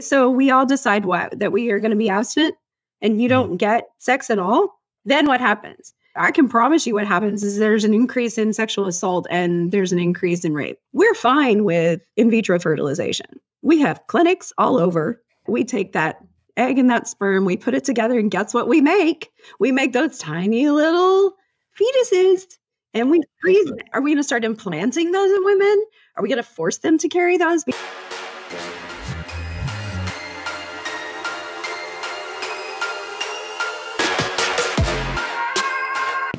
So we all decide that we are going to be abstinent and you don't get sex at all. Then what happens? I can promise you what happens is there's an increase in sexual assault and there's an increase in rape. We're fine with in vitro fertilization. We have clinics all over. We take that egg and that sperm, we put it together, and guess what we make? We make those tiny little fetuses and we freeze it. Are we going to start implanting those in women? Are we going to force them to carry those?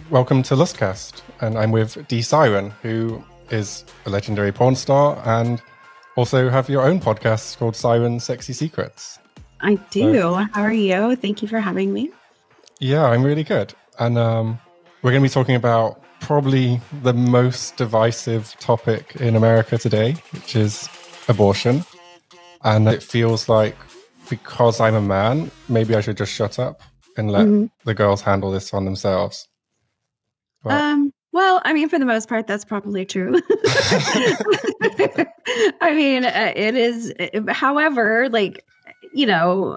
Welcome to Lustcast, and I'm with Dee Siren, who is a legendary porn star and also have your own podcast called Siren Sexy Secrets. I do. How are you? Thank you for having me. Yeah, I'm really good. And we're going to be talking about probably the most divisive topic in America today, which is abortion. And it feels like because I'm a man, maybe I should just shut up and let the girls handle this on themselves. Well, I mean, for the most part, that's probably true. I mean, it is. However, like, you know,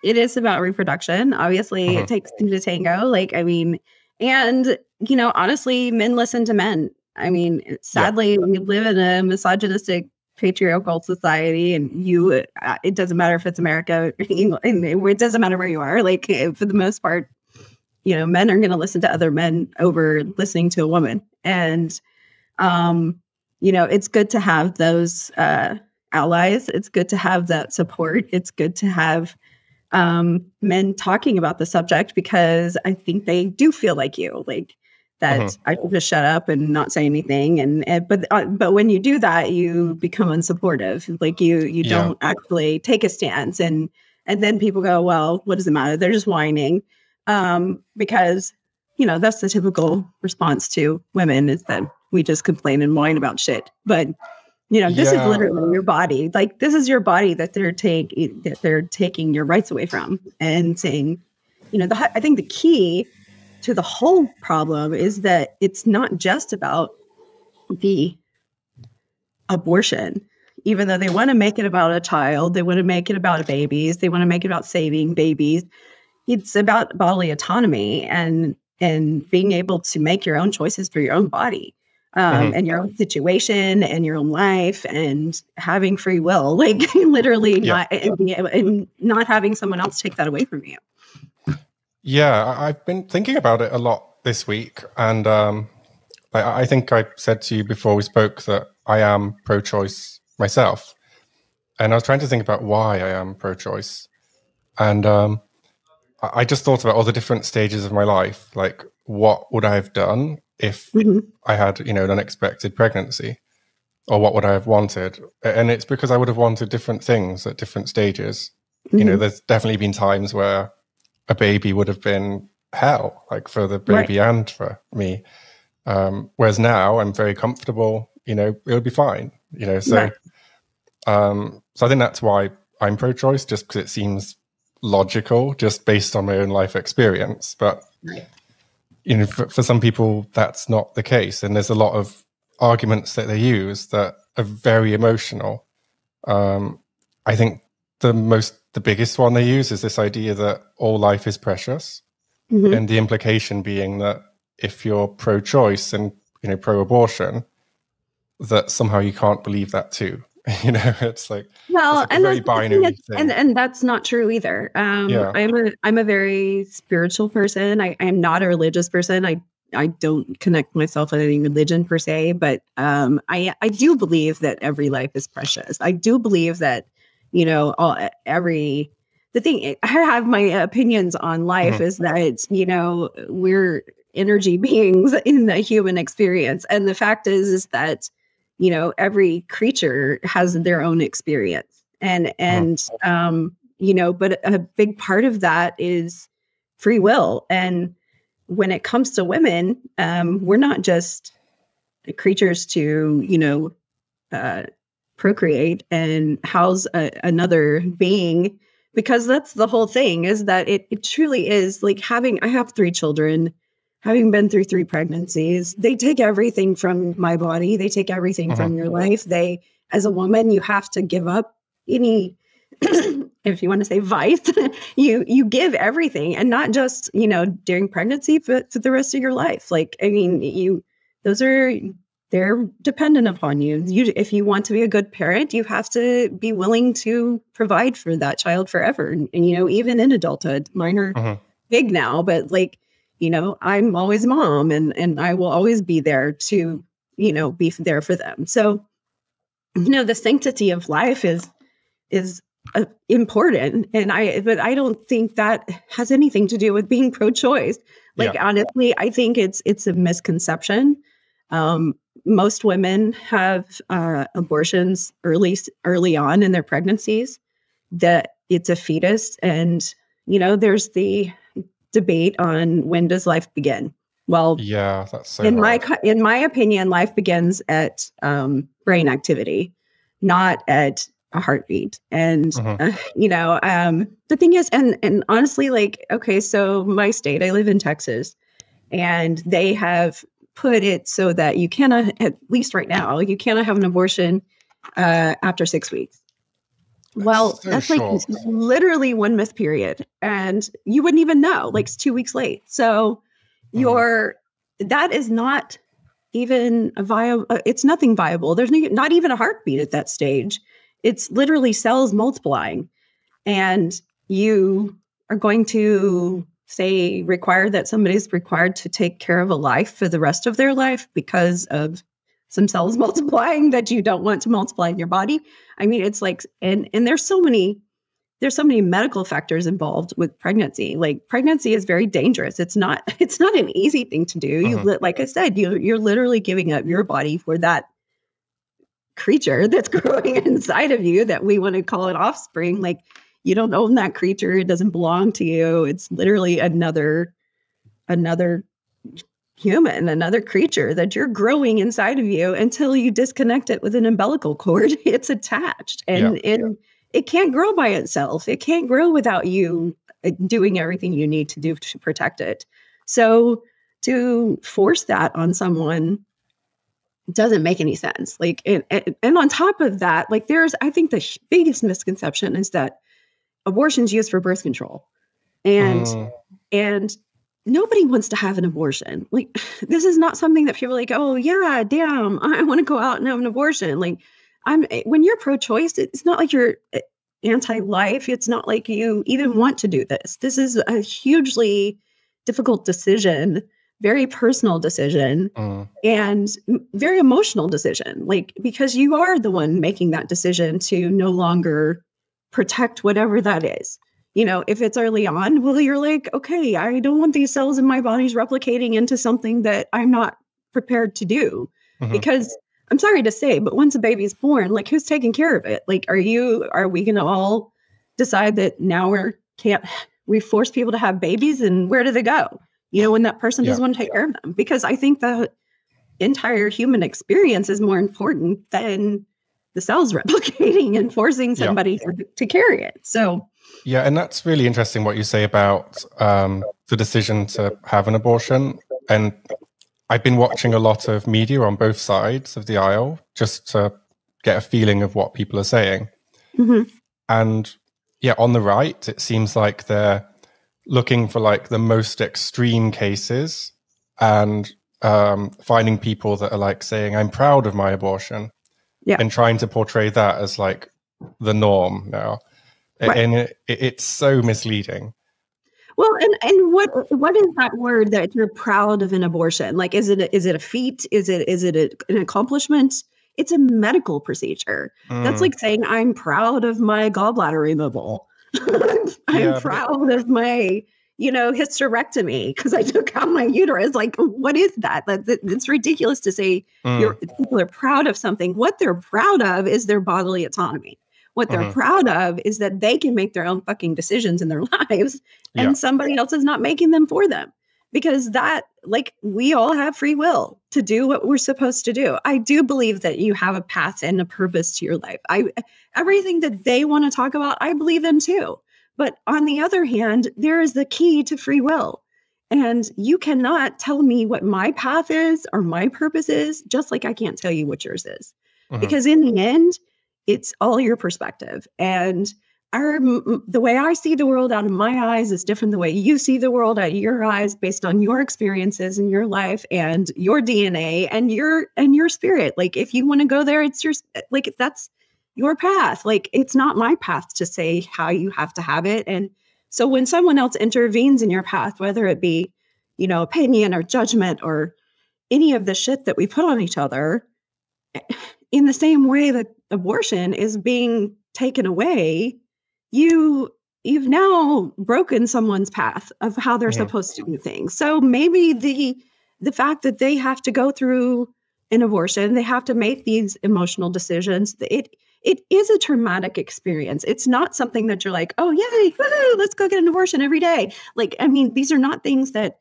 it is about reproduction. Obviously, it takes two to tango. Like, I mean, and, you know, honestly, men listen to men. I mean, sadly, we live in a misogynistic patriarchal society, and it doesn't matter if it's America or England. It doesn't matter where you are. Like, for the most part, you know, men are going to listen to other men over listening to a woman. And, you know, it's good to have those allies. It's good to have that support. It's good to have men talking about the subject, because I think they do feel like you, like that I should just shut up and not say anything. But when you do that, you become unsupportive. Like you don't actually take a stance. And then people go, well, what does it matter? They're just whining. Because, you know, that's the typical response to women, is that we just complain and whine about shit. But, you know, this is literally your body. Like, this is your body that they're taking your rights away from, and saying, you know, I think the key to the whole problem is that it's not just about the abortion. Even though they want to make it about a child, they want to make it about babies, they want to make it about saving babies. It's about bodily autonomy and being able to make your own choices for your own body, and your own situation and your own life, and having free will, like literally not having someone else take that away from you. Yeah, I've been thinking about it a lot this week. And I think I said to you before we spoke that I am pro-choice myself. And I was trying to think about why I am pro-choice. And I just thought about all the different stages of my life. Like, what would I have done if I had, you know, an unexpected pregnancy? Or what would I have wanted? And it's because I would have wanted different things at different stages. You know, there's definitely been times where a baby would have been hell, like for the baby and for me. Whereas now I'm very comfortable, you know, it would be fine, you know. So, so I think that's why I'm pro-choice, just because it seems logical, just based on my own life experience. But you know, for some people that's not the case, and there's a lot of arguments that they use that are very emotional. I think the biggest one they use is this idea that all life is precious, and the implication being that if you're pro-choice and, you know, pro-abortion, that somehow you can't believe that too. You know, it's like, it's a very binary thing. And that's not true either. I'm a very spiritual person. I am not a religious person. I don't connect myself with any religion per se, but I do believe that every life is precious. I do believe that, you know, I have my opinions on life is that, you know, we're energy beings in the human experience. And the fact is that, you know, every creature has their own experience, and you know, but a big part of that is free will. And when it comes to women, we're not just creatures to, you know, procreate and house another being, because that's the whole thing, is that it truly is like I have 3 children. Having been through 3 pregnancies, they take everything from my body. They take everything from your life. As a woman, you have to give up any if you want to say vice, you give everything, and not just, during pregnancy, but for the rest of your life. Like, I mean, they're dependent upon you. If you want to be a good parent, you have to be willing to provide for that child forever. And even in adulthood, mine are big now, but like, I'm always mom, and I will always be there to, be there for them. So, the sanctity of life is important. But I don't think that has anything to do with being pro-choice. Like, honestly, I think it's a misconception. Most women have abortions early on in their pregnancies, that it's a fetus. And, there's the debate on when does life begin? Well, yeah, that's so in my opinion, life begins at brain activity, not at a heartbeat. And, the thing is, and honestly, like, okay, so my state, I live in Texas, and they have put it so that you cannot, at least right now, you cannot have an abortion after 6 weeks. That's like literally one missed period, and you wouldn't even know, like, it's 2 weeks late. So that is not even a viable, it's nothing viable. There's not even a heartbeat at that stage. It's literally cells multiplying, and you are going to require that somebody's required to take care of a life for the rest of their life because of some cells multiplying that you don't want to multiply in your body. I mean, it's like, and there's so many medical factors involved with pregnancy. Like, pregnancy is very dangerous. It's not an easy thing to do. Like I said, you're literally giving up your body for that creature that's growing inside of you, that we want to call it offspring. Like, you don't own that creature. It doesn't belong to you. It's literally another human, another creature that you're growing inside of you until you disconnect it with an umbilical cord. It's attached, and it can't grow by itself. It can't grow without you doing everything you need to do to protect it. So to force that on someone doesn't make any sense. Like, and on top of that, like, I think the biggest misconception is that abortion's used for birth control, and nobody wants to have an abortion. Like, this is not something that people are like, oh yeah, damn, I want to go out and have an abortion. Like, when you're pro-choice, it's not like you're anti-life. It's not like you even want to do this. This is a hugely difficult decision, very personal decision, and very emotional decision. Like, because you are the one making that decision to no longer protect whatever that is. If it's early on, well, you're like, okay, I don't want these cells in my body's replicating into something that I'm not prepared to do. Because I'm sorry to say, but once a baby's born, like, who's taking care of it? Like, are we going to all decide that now we force people to have babies, and where do they go? When that person doesn't want to take care of them? Because I think the entire human experience is more important than the cells replicating and forcing somebody to carry it. So, yeah, and that's really interesting what you say about the decision to have an abortion. And I've been watching a lot of media on both sides of the aisle just to get a feeling of what people are saying. And on the right, it seems like they're looking for like the most extreme cases and finding people that are like saying, I'm proud of my abortion, and trying to portray that as like the norm now. Right. And it's so misleading. Well, and what is that word that you're proud of an abortion? Like, is it a feat? Is it an accomplishment? It's a medical procedure. That's like saying, I'm proud of my gallbladder removal. I'm proud of my, hysterectomy because I took out my uterus. Like, what is that? It's ridiculous to say people are proud of something. What they're proud of is their bodily autonomy. What they're proud of is that they can make their own fucking decisions in their lives, and somebody else is not making them for them. Because we all have free will to do what we're supposed to do. I do believe that you have a path and a purpose to your life. Everything that they want to talk about, I believe in too. But on the other hand, there is the key to free will. And you cannot tell me what my path is or my purpose is, just like I can't tell you what yours is. Because in the end, it's all your perspective. And the way I see the world out of my eyes is different the way you see the world out of your eyes, based on your experiences in your life and your DNA and your spirit. Like, if you want to go there, it's your, like, that's your path. Like, it's not my path to say how you have to have it. And so when someone else intervenes in your path, whether it be, opinion or judgment or any of the shit that we put on each other, in the same way that abortion is being taken away, you've now broken someone's path of how they're supposed to do things. So maybe the fact that they have to go through an abortion, they have to make these emotional decisions, it is a traumatic experience. It's not something that you're like, oh, yay, woo, let's go get an abortion every day. Like, I mean, these are not things that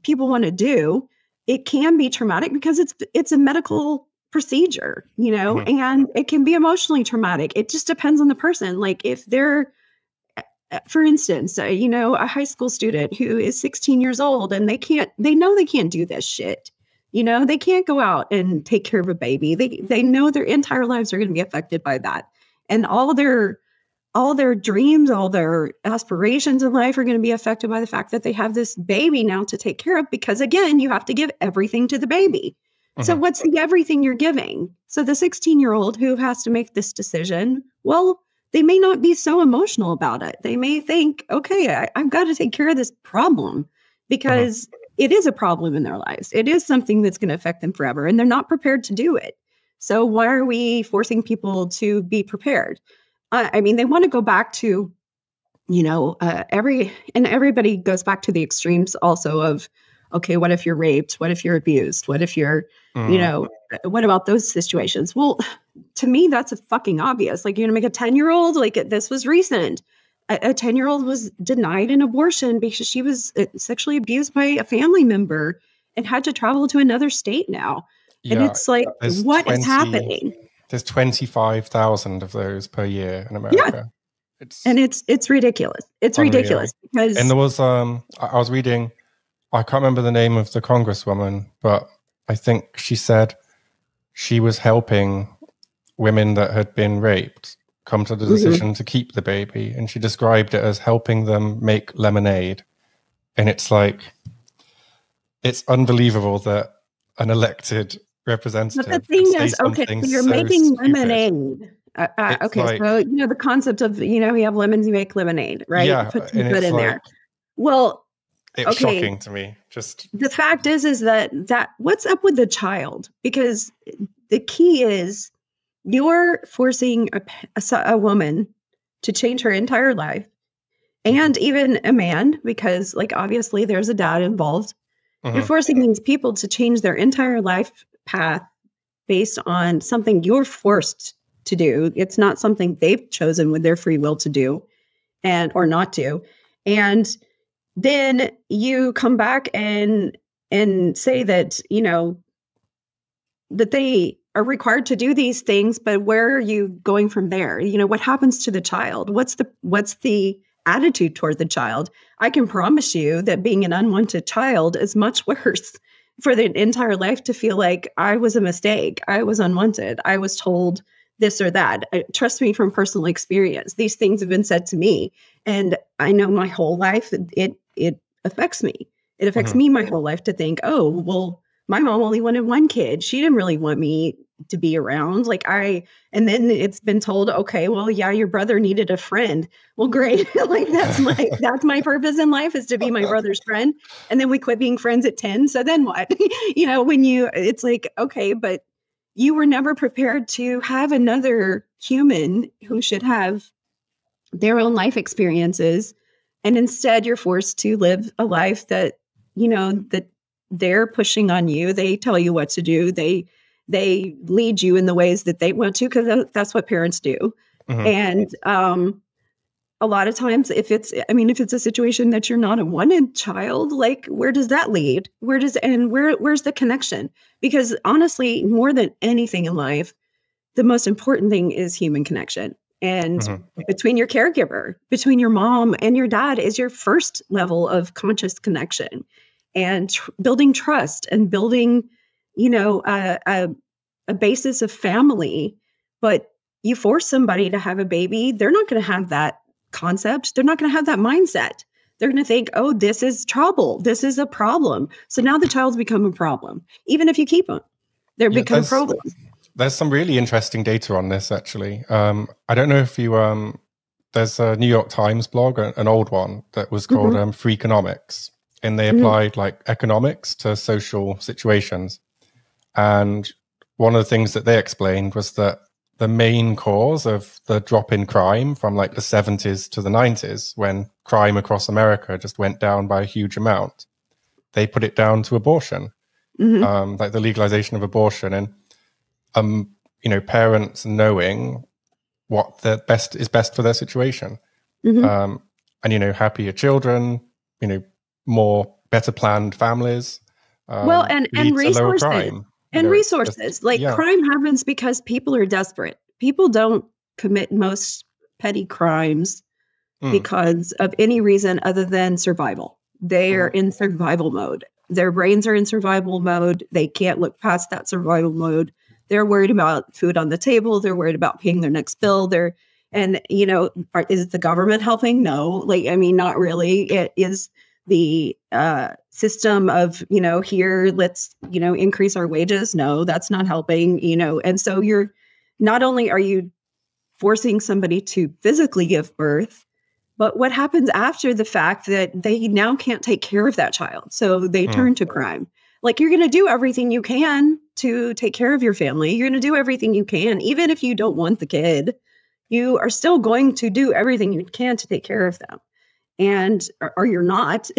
people want to do. It can be traumatic because it's a medical procedure, and it can be emotionally traumatic. It just depends on the person. Like, if they're, for instance, a high school student who is 16 years old and they know they can't do this shit. They can't go out and take care of a baby. They know their entire lives are going to be affected by that. And all their dreams, all their aspirations in life are going to be affected by the fact that they have this baby now to take care of, because again, you have to give everything to the baby. So what's the everything you're giving? So the 16-year-old who has to make this decision, well, they may not be so emotional about it. They may think, okay, I've got to take care of this problem, because it is a problem in their lives. It is something that's going to affect them forever, and they're not prepared to do it. So why are we forcing people to be prepared? I mean, they want to go back to, everybody goes back to the extremes also of, okay, what if you're raped? What if you're abused? What if you're, what about those situations? Well, to me, that's a fucking obvious. Like, you're going to make a 10-year-old, like, this was recent. A 10-year-old was denied an abortion because she was sexually abused by a family member and had to travel to another state now. Yeah, and it's like, what is happening? There's 25,000 of those per year in America. Yeah. It's ridiculous. It's unreal. Ridiculous because. And there was, I was reading, I can't remember the name of the congresswoman, but I think she said she was helping women that had been raped come to the decision to keep the baby. And she described it as helping them make lemonade. And it's like, it's unbelievul that an elected representative. But the thing is, okay, so you're making lemonade. Okay, like, so the concept of you have lemons, you make lemonade, right? Yeah, you put some good in there. Well, it's shocking to me. Just the fact is that what's up with the child? Because the key is you're forcing a woman to change her entire life, and even a man, because like obviously there's a dad involved. You're forcing these people to change their entire life path based on something you're forced to do. It's not something they've chosen with their free will to do or not do. And then you come back and say that, that they are required to do these things, but where are you going from there? What happens to the child? What's the attitude toward the child? I can promise you that being an unwanted child is much worse for the entire life to feel like I was a mistake. I was unwanted. I was told this or that. Trust me, from personal experience, these things have been said to me. And I know my whole life, it affects me. It affects me my whole life to think, oh, well, my mom only wanted one kid. She didn't really want me to be around. And then it's been told, okay, well, yeah, your brother needed a friend. Well, great. Like that's my purpose in life, is to be my brother's friend. And then we quit being friends at 10. So then what? It's like, okay, but you were never prepared to have another human who should have their own life experiences. And instead you're forced to live a life that, that they're pushing on you. They tell you what to do. They lead you in the ways that they want to, because that's what parents do. And a lot of times, if it's a situation that you're not a wanted child, like, where does that lead? Where's the connection? Because honestly, more than anything in life, the most important thing is human connection. And between your caregiver, between your mom and your dad, is your first level of conscious connection, and building trust and building, a basis of family. But you force somebody to have a baby, they're not going to have that concept. They're not going to have that mindset. They're going to think, oh, this is trouble. This is a problem. So now the child's become a problem. Even if you keep them, they're become a problem. There's some really interesting data on this, actually. I don't know if you... there's a New York Times blog, an old one, that was called Freakonomics. And they applied like economics to social situations. And one of the things that they explained was that the main cause of the drop in crime from like the 70s to the 90s, when crime across America just went down by a huge amount, they put it down to abortion, like the legalization of abortion. And, you know, parents knowing what is best for their situation. And, you know, happier children, you know, better planned families. Well, and resources. Crime. And resources. Crime happens because people are desperate. People don't commit most petty crimes because of any reason other than survival. They're in survival mode. Their brains are in survival mode. They can't look past that survival mode. They're worried about food on the table. They're worried about paying their next bill. You know, is the government helping? No, not really. It is the system of, you know, here, let's, you know, increase our wages. No, that's not helping, you know. And so not only are you forcing somebody to physically give birth, but what happens after the fact that they now can't take care of that child. So they turn to crime. Like, you're going to do everything you can to take care of your family. You're going to do everything you can, even if you don't want the kid, you are still going to do everything you can to take care of them. Or you're not.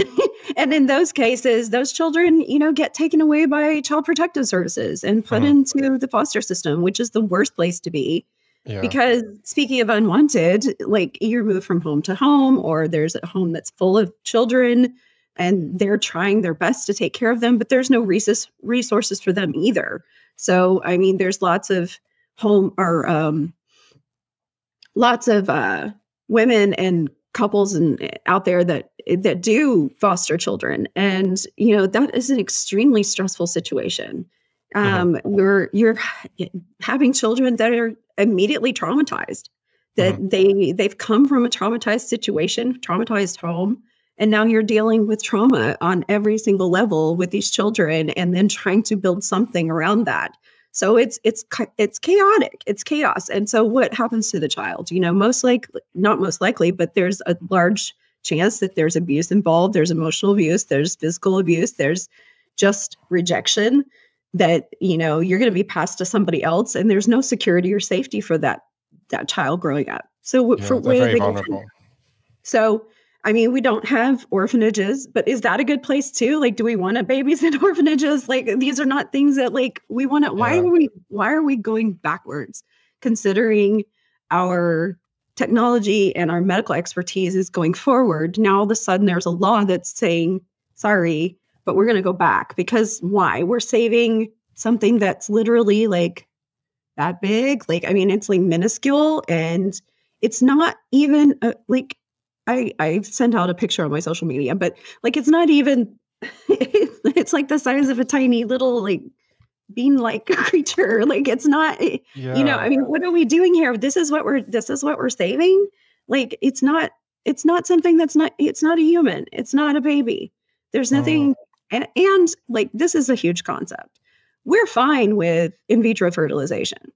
And in those cases, those children, you know, get taken away by Child Protective Services and put into the foster system, which is the worst place to be. Yeah. Because speaking of unwanted, like, you're moved from home to home, or there's a home that's full of children and they're trying their best to take care of them, but there's no resources for them either. So, I mean, there's lots of women and couples and out there that do foster children. And, you know, that is an extremely stressful situation. Where you're having children that are immediately traumatized, that they've come from a traumatized situation, traumatized home. And now you're dealing with trauma on every single level with these children, and then trying to build something around that. So it's chaotic. It's chaos. And so what happens to the child? You know, not most likely, but there's a large chance that there's abuse involved. There's emotional abuse. There's physical abuse. There's just rejection that, you know, you're going to be passed to somebody else, and there's no security or safety for that child growing up. So they're very vulnerable. So, I mean, we don't have orphanages, but is that a good place too? Like, do we want to babysit orphanages? Like, these are not things that, like, we want to, why are we going backwards, considering our technology and our medical expertise is going forward? Now, all of a sudden, there's a law that's saying, sorry, but we're going to go back. Because why? We're saving something that's literally like that big. Like, I mean, it's like minuscule, and it's not even like, I sent out a picture on my social media, but like, it's not even, it's like the size of a tiny little, like, bean-like creature. Like, it's not, you know, I mean, what are we doing here? This is what we're saving. Like, it's not something it's not a human. It's not a baby. There's nothing. And like, this is a huge concept. We're fine with in vitro fertilization.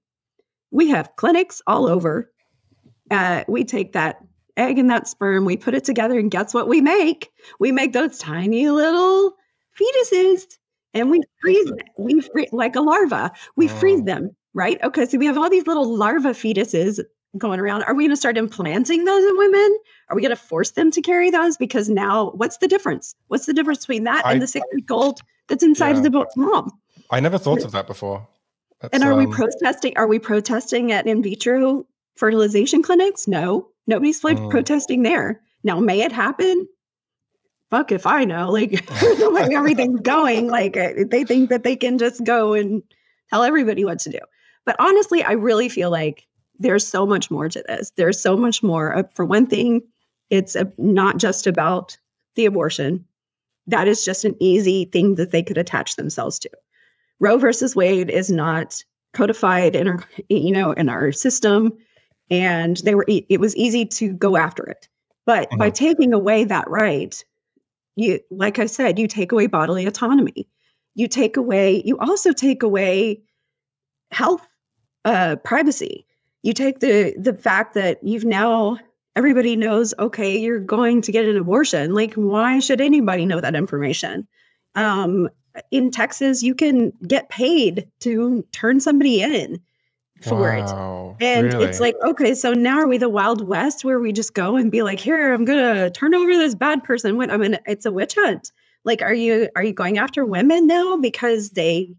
We have clinics all over. We take that egg and that sperm, we put it together, and guess what we make? We make those tiny little fetuses, and we freeze them. Like a larva. We freeze them, right? Okay, so we have all these little larva fetuses going around. Are we going to start implanting those in women? Are we going to force them to carry those? Because now, what's the difference? What's the difference between that and the 6-week-old that's inside of the mom? I never thought of that before. And are we protesting? Are we protesting at in vitro fertilization clinics? No. Nobody's protesting there. Now, may it happen? Fuck if I know. Like, the way everything's going, like, they think that they can just go and tell everybody what to do. But honestly, I really feel like there's so much more to this. There's so much more. For one thing, it's not just about the abortion. That is just an easy thing that they could attach themselves to. Roe versus Wade is not codified in our, in our system, and it was easy to go after it. But by taking away that right, like I said, you take away bodily autonomy. You also take away health, privacy. You take the fact that everybody knows, okay, you're going to get an abortion. Like, why should anybody know that information? In Texas, you can get paid to turn somebody in for it. And really? It's like, okay, so now are we the Wild West where we just go and be like, here, I'm going to turn over this bad person. It's a witch hunt. Like, are you going after women now because they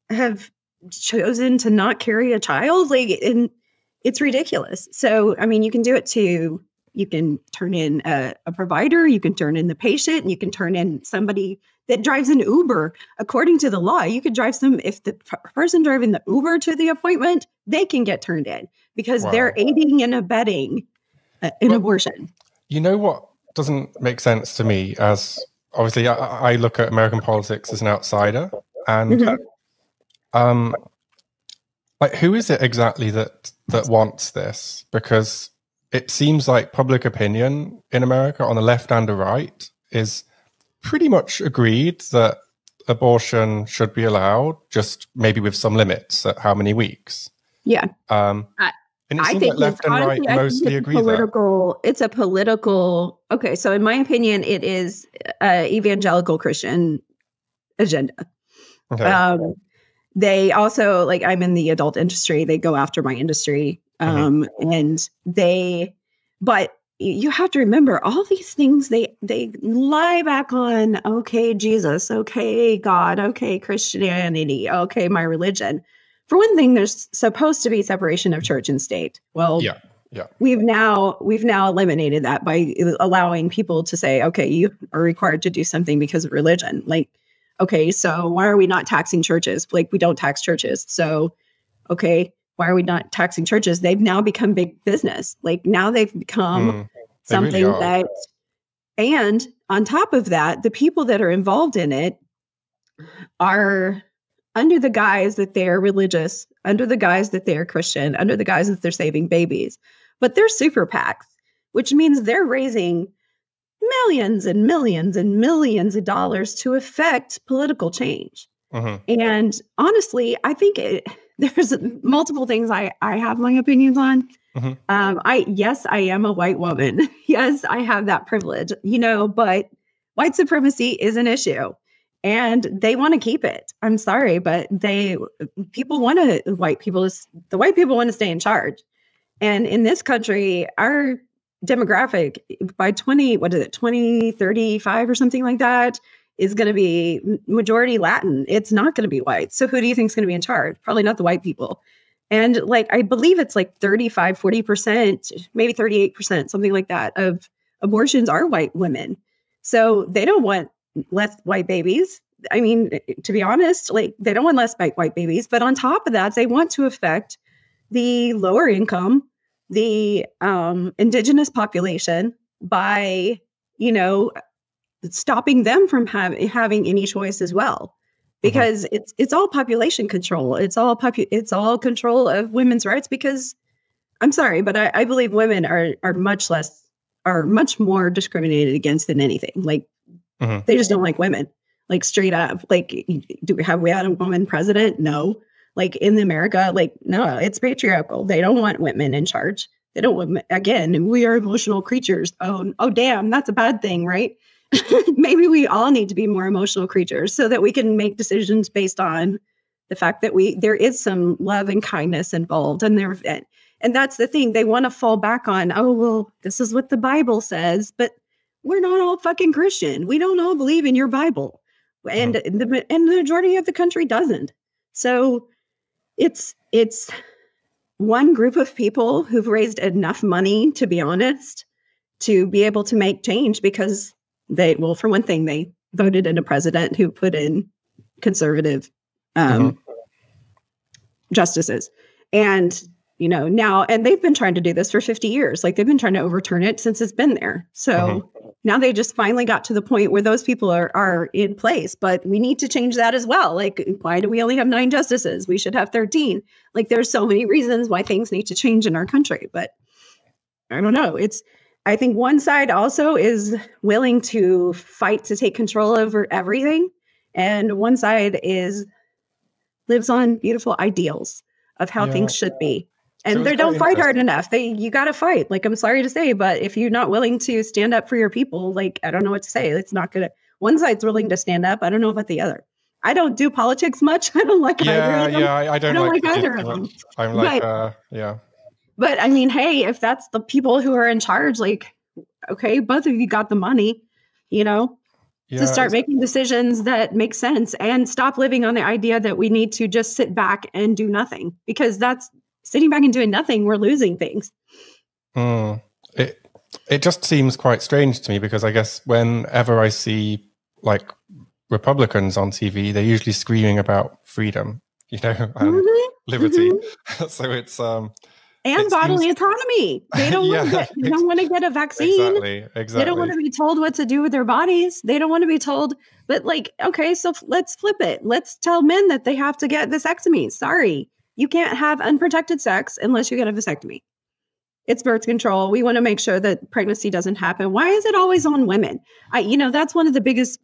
have chosen to not carry a child? Like, and it's ridiculous. So, I mean, you can do it you can turn in a provider, you can turn in the patient, and you can turn in somebody that drives an Uber. According to the law, you could if the person driving the Uber to the appointment, they can get turned in because they're aiding and abetting an abortion. You know what doesn't make sense to me, as obviously I look at American politics as an outsider, and like, who is it exactly that wants this? Because it seems like public opinion in America on the left and the right is pretty much agreed that abortion should be allowed, just maybe with some limits at how many weeks. Yeah. And it seems like left and right mostly agree that. It's a political, okay, so in my opinion, it is evangelical Christian agenda. Okay. They also, like, I'm in the adult industry, they go after my industry. But you have to remember all these things, they lie back on, okay, Jesus, okay, God, okay, Christianity, okay, my religion. For one thing, there's supposed to be separation of church and state. Well, yeah. We've now eliminated that by allowing people to say, okay, you are required to do something because of religion. Like, okay, so why are we not taxing churches? Like, we don't tax churches. So, okay, why are we not taxing churches? They've now become big business. Like, now they've become something that, and on top of that, the people that are involved in it are under the guise that they're religious, under the guise that they're Christian, under the guise that they're saving babies. But they're super PACs, which means they're raising millions and millions and millions of dollars to affect political change. And honestly, I think there's multiple things I have my opinions on. Yes, I am a white woman. Yes, I have that privilege, but white supremacy is an issue and they want to keep it. I'm sorry, but the white people want to stay in charge. And in this country, our demographic by 2035 or something like that is going to be majority Latin. It's not going to be white. So who do you think is going to be in charge? Probably not the white people. And like, I believe it's like 35, 40%, maybe 38%, something like that, of abortions are white women. So they don't want less white babies. I mean, to be honest, like, they don't want less white babies. But on top of that, they want to affect the lower income, the indigenous population by, stopping them from having any choice as well, because it's all population control. It's all control of women's rights. Because I'm sorry, but I believe women are much more discriminated against than anything. Like, they just don't like women, like, straight up. Like, have we had a woman president? No. Like, in America, like, no, it's patriarchal. They don't want women in charge. They don't want, again, we are emotional creatures. Oh, damn, that's a bad thing, right? Maybe we all need to be more emotional creatures so that we can make decisions based on the fact that there is some love and kindness involved. And that's the thing. They want to fall back on, oh, well, this is what the Bible says, but we're not all fucking Christian. We don't all believe in your Bible. And the majority of the country doesn't. So it's one group of people who've raised enough money, to be honest, to be able to make change, because for one thing, they voted in a president who put in conservative justices. And, now, and they've been trying to do this for 50 years. Like, they've been trying to overturn it since it's been there. So Now they just finally got to the point where those people are in place, but we need to change that as well. Like, why do we only have 9 justices? We should have 13. Like, there's so many reasons why things need to change in our country, but I don't know. I think one side also is willing to fight to take control over everything. And one side lives on beautiful ideals of how things should be. And So they don't fight hard enough. You got to fight. Like, I'm sorry to say, but if you're not willing to stand up for your people, like, I don't know what to say. It's not going to, one side's willing to stand up. I don't know about the other. I don't do politics much. I don't like either of them. Yeah, I don't like either of them. I'm like, yeah. But I mean, hey, if that's the people who are in charge, like, okay, both of you got the money, to start making decisions that make sense and stop living on the idea that we need to just sit back and do nothing, because that's sitting back and doing nothing. We're losing things. It just seems quite strange to me, because I guess whenever I see like Republicans on TV, they're usually screaming about freedom, and liberty. So it's and bodily autonomy. They don't want to get a vaccine. Exactly. They don't want to be told what to do with their bodies. They don't want to be told. But like, okay, so let's flip it. Let's tell men that they have to get vasectomies. Sorry, you can't have unprotected sex unless you get a vasectomy. It's birth control. We want to make sure that pregnancy doesn't happen. Why is it always on women? That's one of the biggest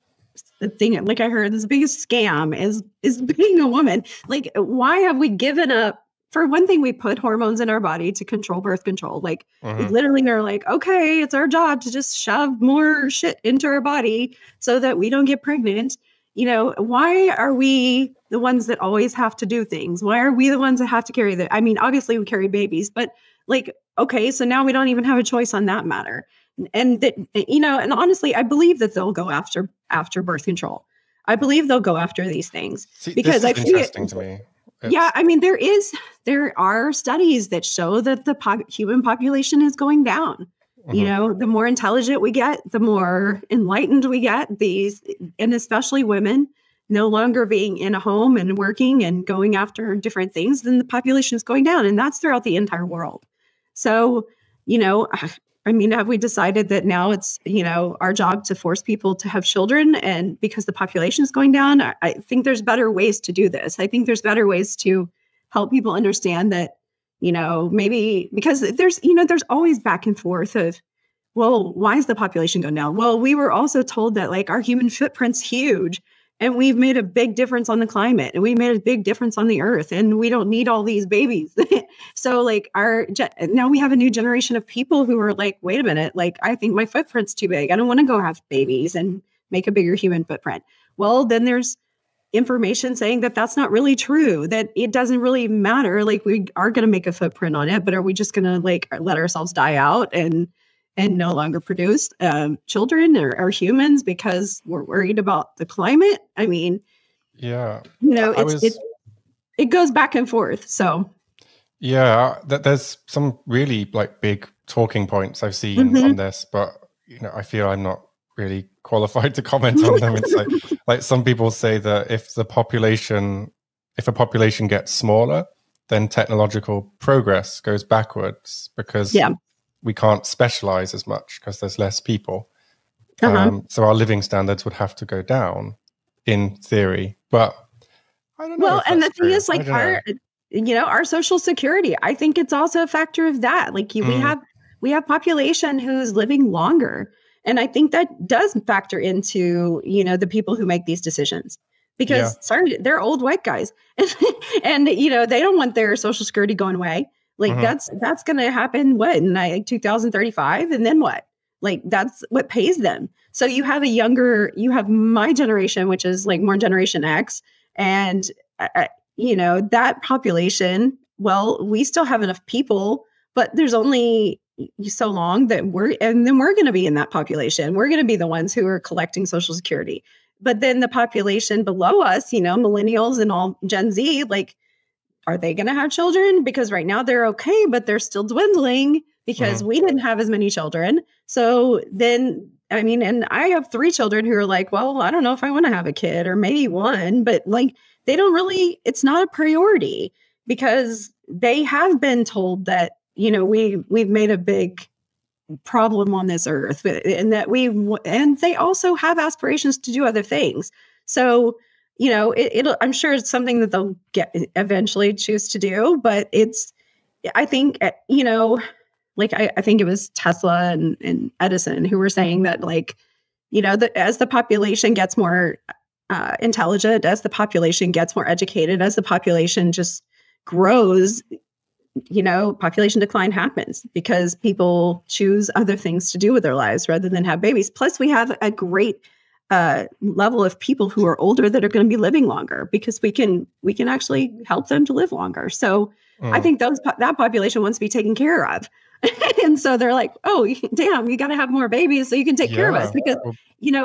thing. Like I heard, the biggest scam is being a woman. Like, why have we given up? For one thing, we put hormones in our body to control birth control. Like, we literally are like, okay, it's our job to just shove more shit into our body so that we don't get pregnant. Why are we the ones that always have to do things? Why are we the ones that have to carry I mean, obviously we carry babies, but like, okay, so now we don't even have a choice on that matter. And that, and honestly, I believe that they'll go after birth control. I believe they'll go after these things. Because this is interesting to me. I mean, there are studies that show that the human population is going down. The more intelligent we get, the more enlightened we get, and especially women no longer being in a home and working and going after different things, then the population is going down. And that's throughout the entire world. So, I mean, have we decided that now it's, our job to force people to have children, and because the population is going down? I think there's better ways to do this. I think there's better ways to help people understand that, maybe because there's always back and forth of, well, why is the population going down? Well, we were also told that like our human footprint's huge, and we've made a big difference on the climate, and we made a big difference on the earth, and we don't need all these babies. So like now we have a new generation of people who are like, wait a minute, like, I think my footprint's too big. I don't want to go have babies and make a bigger human footprint. Well, then there's information saying that that's not really true, that it doesn't really matter. Like, we are going to make a footprint on it, but are we just going to like let ourselves die out and no longer produce children or humans because we're worried about the climate? I mean, it goes back and forth. So there's some really like big talking points I've seen on this, but I feel I'm not really qualified to comment on them. It's like some people say that if a population gets smaller, then technological progress goes backwards because we can't specialize as much because there's less people. So our living standards would have to go down in theory, but I don't know. Well, and the thing is, like, our social security, I think it's also a factor of that. Like, we have population who's living longer. And I think that does factor into, the people who make these decisions, because they're old white guys and, they don't want their social security going away. Like that's going to happen in 2035. And then what? Like, that's what pays them. So you have my generation, which is like more Generation X. And, that population, well, we still have enough people, but there's only so long that we're going to be in that population. We're going to be the ones who are collecting Social Security. But then the population below us, millennials and all Gen Z, like, are they going to have children? Because right now they're okay, but they're still dwindling because we didn't have as many children. So then, I mean, and I have 3 children who are like, well, I don't know if I want to have a kid, or maybe 1, but like, they don't really, it's not a priority because they have been told that, we've made a big problem on this earth, and that and they also have aspirations to do other things. So, I'm sure it's something that they'll eventually choose to do, but I think, like I think it was Tesla and Edison who were saying that, like, as the population gets more intelligent, as the population gets more educated, as the population just grows, population decline happens because people choose other things to do with their lives rather than have babies. Plus, we have a great level of people who are older that are going to be living longer because we can actually help them to live longer. So I think that population wants to be taken care of. And so they're like, oh, damn, you got to have more babies so you can take care of us, because,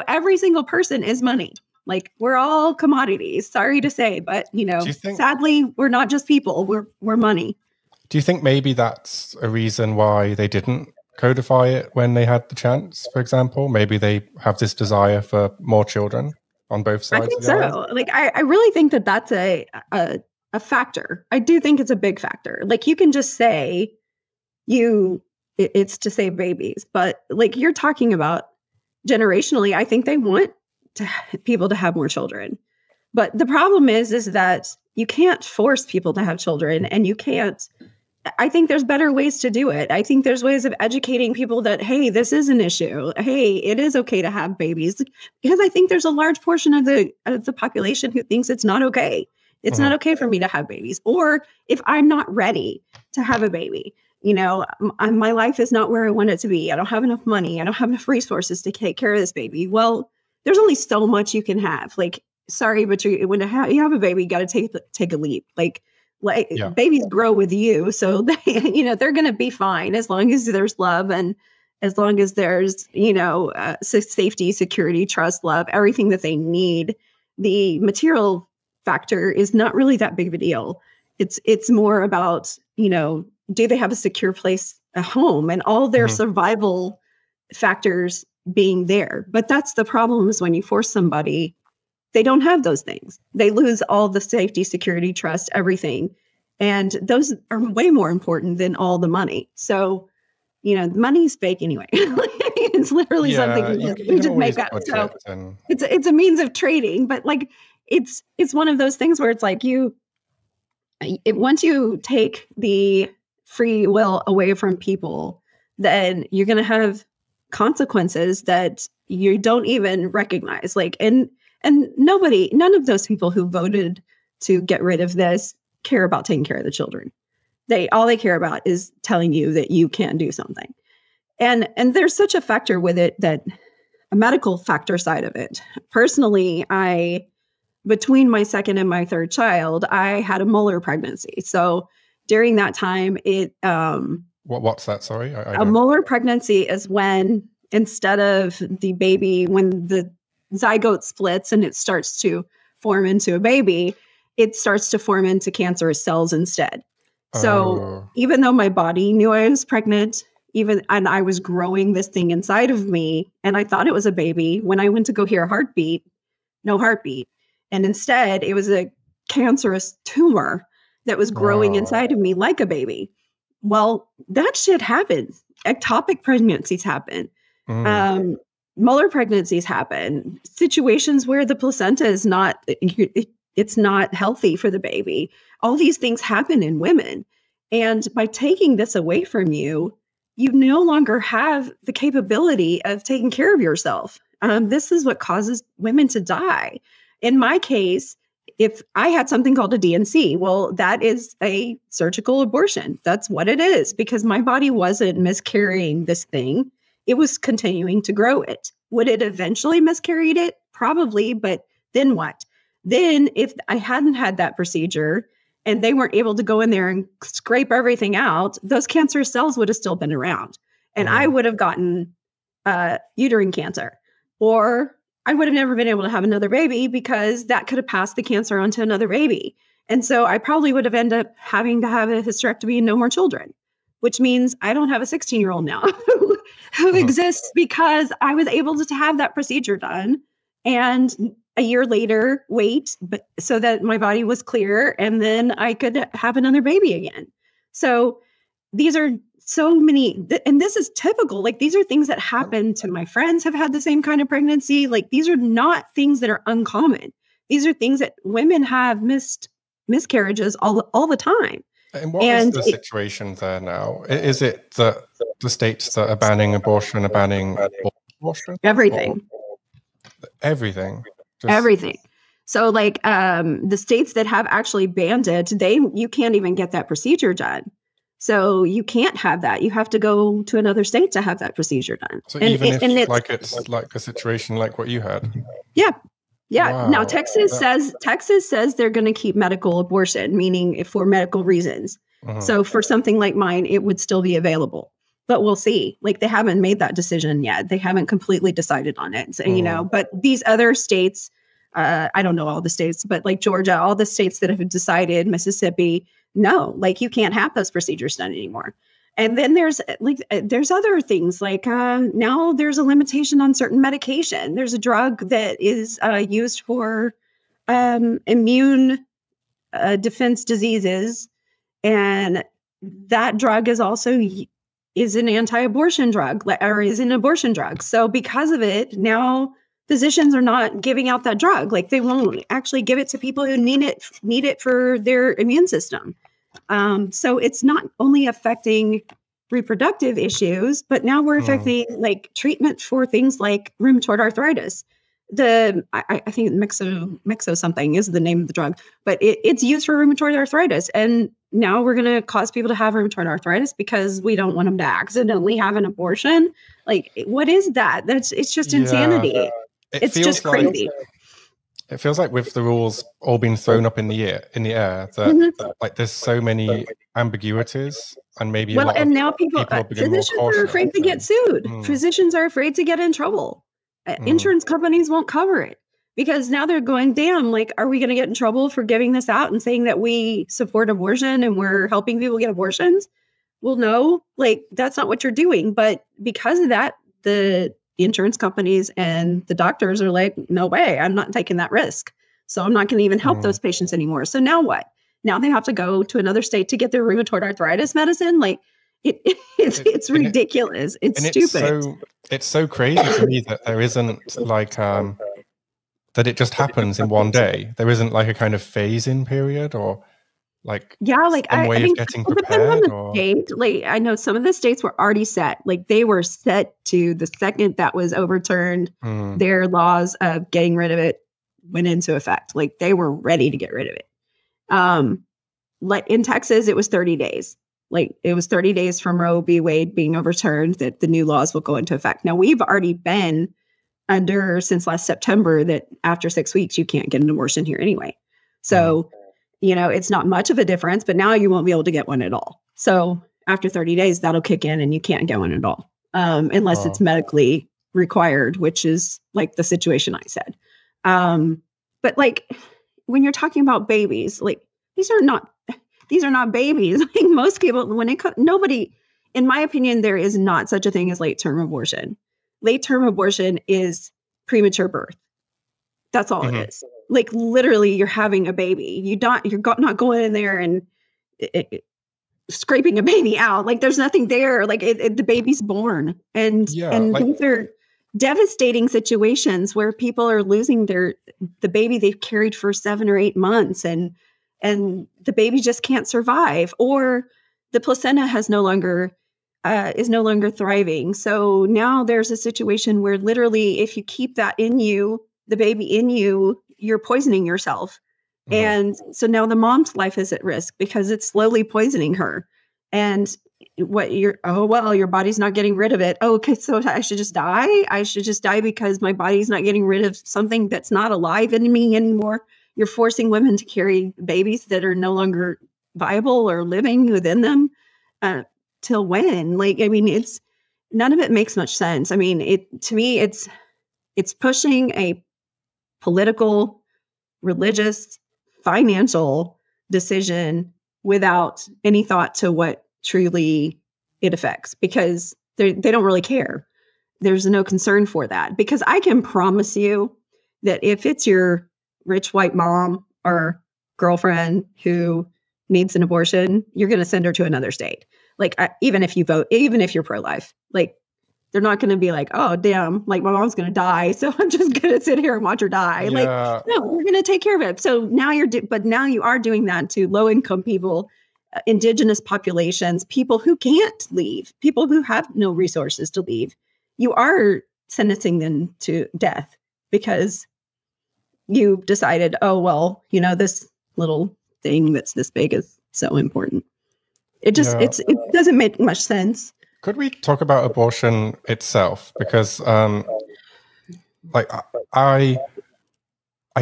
every single person is money. Like, we're all commodities, sorry to say, but, sadly, we're not just people, we're money. Do you think maybe that's a reason why they didn't codify it when they had the chance, for example? Maybe they have this desire for more children on both sides? I think so. Like, I really think that that's a factor. I do think it's a big factor. Like, you can just say it's to save babies, but like you're talking about generationally, I think they want people to have more children. But the problem is that you can't force people to have children, and I think there's better ways to do it. I think there's ways of educating people that, hey, this is an issue. Hey, it is okay to have babies, because I think there's a large portion of the population who thinks it's not okay. It's not okay for me to have babies. Or if I'm not ready to have a baby, my life is not where I want it to be. I don't have enough money. I don't have enough resources to take care of this baby. Well, there's only so much you can have. Like, sorry, but when you have a baby, you got to take a leap. Like babies grow with you. So they're going to be fine as long as there's love, and as long as there's, safety, security, trust, love, everything that they need. The material factor is not really that big of a deal. It's more about, do they have a secure place, a home, and all their survival factors being there. But that's the problem, is when you force somebody, they don't have those things. They lose all the safety, security, trust, everything. And those are way more important than all the money. So, money's fake anyway. It's literally something we just make up. So it's a means of trading, but like, it's one of those things where it's like once you take the free will away from people, then you're going to have consequences that you don't even recognize. Like, and none of those people who voted to get rid of this care about taking care of the children. All they care about is telling you that you can't do something. And there's such a factor with it, that a medical factor side of it. Personally, between my second and my third child, I had a molar pregnancy. So during that time, what's that? Sorry, a molar pregnancy is when, instead of the baby, when the zygote splits and it starts to form into a baby, it starts to form into cancerous cells instead. So even though my body knew I was pregnant, and I was growing this thing inside of me, and I thought it was a baby, when I went to go hear a heartbeat, no heartbeat. And instead, it was a cancerous tumor that was growing inside of me like a baby. Well, that shit happens. Ectopic pregnancies happen. Molar pregnancies happen. Situations where the placenta is it's not healthy for the baby. All these things happen in women. And by taking this away from you, you no longer have the capability of taking care of yourself. This is what causes women to die. In my case, if I had something called a DNC, well, that is a surgical abortion. That's what it is, because my body wasn't miscarrying this thing. It was continuing to grow it. Would it eventually miscarried it? Probably, but then what? Then if I hadn't had that procedure and they weren't able to go in there and scrape everything out, those cancer cells would have still been around. And I would have gotten uterine cancer, or I would have never been able to have another baby, because that could have passed the cancer on to another baby. And so I probably would have ended up having to have a hysterectomy and no more children, which means I don't have a 16-year-old now who exists because I was able to have that procedure done. And a year later, so that my body was clear, and then I could have another baby again. So these are so many, and this is typical. Like, these are things that happen to my friends have had the same kind of pregnancy. Like, these are not things that are uncommon. These are things that women have miscarriages all the time. And what is the situation there now? Is it that the states that are banning abortion are banning abortion? Everything. Everything. Everything. So like the states that have actually banned it, you can't even get that procedure done. So you can't have that. You have to go to another state to have that procedure done. So even if it's like a situation like what you had? Yeah. Yeah. Wow. Now, Texas says they're going to keep medical abortion, meaning for medical reasons. So for something like mine, it would still be available. But we'll see. Like, they haven't made that decision yet. They haven't completely decided on it. So, but these other states, I don't know all the states, but like Georgia, all the states that have decided, Mississippi, no, like, you can't have those procedures done anymore. And then there's other things like now there's a limitation on certain medication. There's a drug that is used for immune defense diseases, and that drug is an anti-abortion drug, or is an abortion drug. So because of it, now physicians are not giving out that drug. Like, they won't actually give it to people who need it for their immune system. So it's not only affecting reproductive issues, but now we're affecting like treatment for things like rheumatoid arthritis. I think Mexo something is the name of the drug, but it's used for rheumatoid arthritis. And now we're going to cause people to have rheumatoid arthritis because we don't want them to accidentally have an abortion. Like, what is that? It's just insanity. It's just crazy. It feels like with the rules all being thrown up in the air, that like there's so many ambiguities, and maybe now physicians are afraid to get sued. Physicians are afraid to get in trouble. Insurance companies won't cover it because now they're going, damn, like, are we going to get in trouble for giving this out and saying that we support abortion and we're helping people get abortions? Well, no, like, that's not what you're doing. But because of that, the insurance companies and the doctors are like, no way, I'm not taking that risk. So I'm not going to even help those patients anymore. So now what? Now they have to go to another state to get their rheumatoid arthritis medicine. Like, it's ridiculous. It's stupid. It's so crazy to me that there isn't like that it just happens in one day. There isn't like a kind of phase-in period, or like I way of getting prepared. State. Like, I know some of the states were already set. Like, they were set to the second that was overturned. Their laws of getting rid of it went into effect. Like, they were ready to get rid of it. Like in Texas, it was 30 days. Like, it was 30 days from Roe v. Wade being overturned that the new laws will go into effect. Now, we've already been under since last September that after 6 weeks, you can't get an abortion here anyway. So, it's not much of a difference, but now you won't be able to get one at all. So after 30 days, that'll kick in and you can't get one at all unless it's medically required, which is like the situation I said. But like, when you're talking about babies, like, these are not babies. Like, most people, nobody, in my opinion, there is not such a thing as late-term abortion. Late-term abortion is premature birth. That's all it is. Like, literally, you're having a baby. You're not going in there and scraping a baby out. Like, there's nothing there. Like, the baby's born. And these are devastating situations where people are losing the baby they've carried for 7 or 8 months, and the baby just can't survive, or the placenta is no longer thriving. So now there's a situation where literally, if you keep that in you, the baby in you, you're poisoning yourself. And so now the mom's life is at risk because it's slowly poisoning her. And your body's not getting rid of it. Oh, okay, so I should just die? I should just die because my body's not getting rid of something that's not alive in me anymore. You're forcing women to carry babies that are no longer viable or living within them. Till when? Like, I mean, none of it makes much sense. I mean, to me, it's pushing a political, religious, financial decision without any thought to what truly it affects, because they don't really care. There's no concern for that, because I can promise you that if it's your rich white mom or girlfriend who needs an abortion, you're going to send her to another state. Like, even if you vote, even if you're pro-life, like, they're not going to be like, oh, damn, like my mom's going to die, so I'm just going to sit here and watch her die. Like, no, we're going to take care of it. So now but now you are doing that to low-income people, indigenous populations, people who can't leave, people who have no resources to leave. You are sentencing them to death because you decided, oh, well, this little thing that's this big is so important. It just, it doesn't make much sense. Could we talk about abortion itself? Because, like, I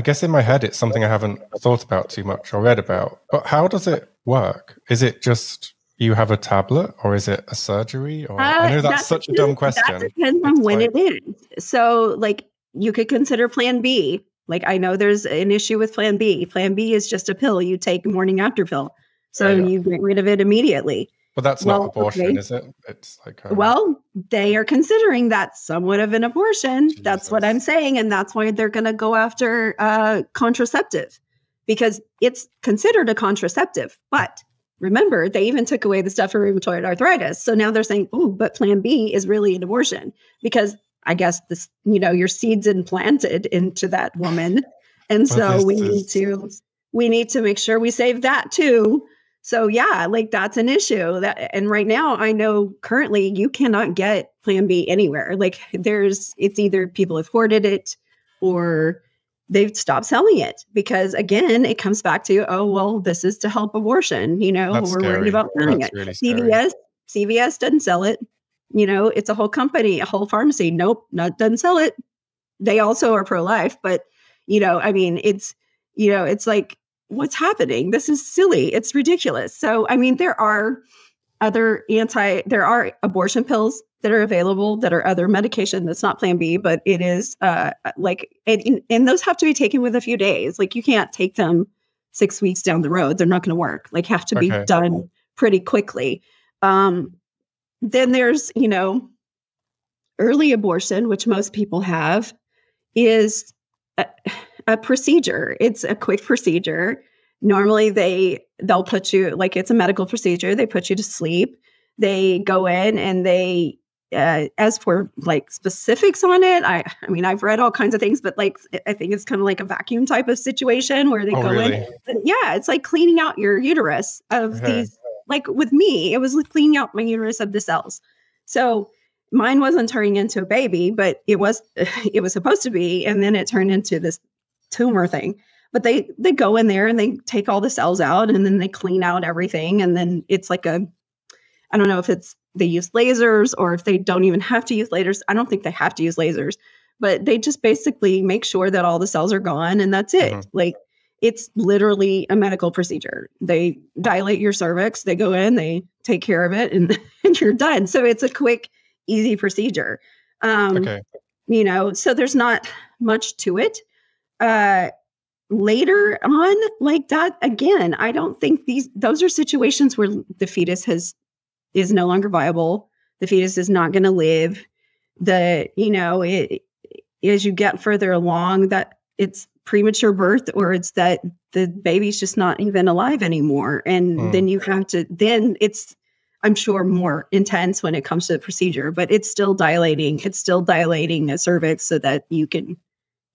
guess in my head, it's something I haven't thought about too much or read about. But how does it work? Is it just you have a tablet, or is it a surgery? Or I know that's such a dumb question. That depends on when it is. So, like, you could consider Plan B. Like, I know there's an issue with Plan B. Plan B is just a pill you take morning after pill. So you get rid of it immediately. But that's not abortion, is it? It's like well, they are considering that somewhat of an abortion. Jesus. That's what I'm saying, and that's why they're going to go after contraceptive, because it's considered a contraceptive. But remember, they even took away the stuff for rheumatoid arthritis. So now they're saying, "Oh, but Plan B is really an abortion," because I guess this, your seeds implanted into that woman, and so we need to make sure we save that too. So yeah, like that's an issue. And right now, I know currently you cannot get Plan B anywhere. Like it's either people have hoarded it or they've stopped selling it, because again, it comes back to, oh, well, this is to help abortion. That's we're scary. worried about selling it. Really CVS doesn't sell it. It's a whole company, a whole pharmacy. Nope, doesn't sell it. They also are pro-life, but it's like, what's happening? This is silly. It's ridiculous. So, there are there are abortion pills that are available that are other medication that's not Plan B, but it is and those have to be taken with a few days. Like, you can't take them 6 weeks down the road. They're not going to work. Like, have to be done pretty quickly. Then there's, early abortion, which most people have, is a procedure. It's a quick procedure. Normally they'll put you, like, it's a medical procedure. They put you to sleep. They go in and they, as for like specifics on it, I've read all kinds of things, but like, I think it's kind of like a vacuum type of situation where they go in. Yeah. It's like cleaning out your uterus of these, like with me, it was like cleaning out my uterus of the cells. So mine wasn't turning into a baby, but it was supposed to be. And then it turned into this tumor thing. But they go in there and they take all the cells out and then they clean out everything. And then it's like I don't know if they use lasers or if they don't even have to use lasers. I don't think they have to use lasers, but they just basically make sure that all the cells are gone and that's it. Mm-hmm. Like, it's literally a medical procedure. They dilate your cervix, they go in, they take care of it, and you're done. So it's a quick, easy procedure. So there's not much to it. Later on, like that, again, I don't think those are situations where the fetus is no longer viable. The fetus is not going to live. As you get further along, that it's premature birth, or it's that the baby's just not even alive anymore. And then you have to, then it's, I'm sure, more intense when it comes to the procedure, but it's still dilating. It's still dilating a cervix so that you can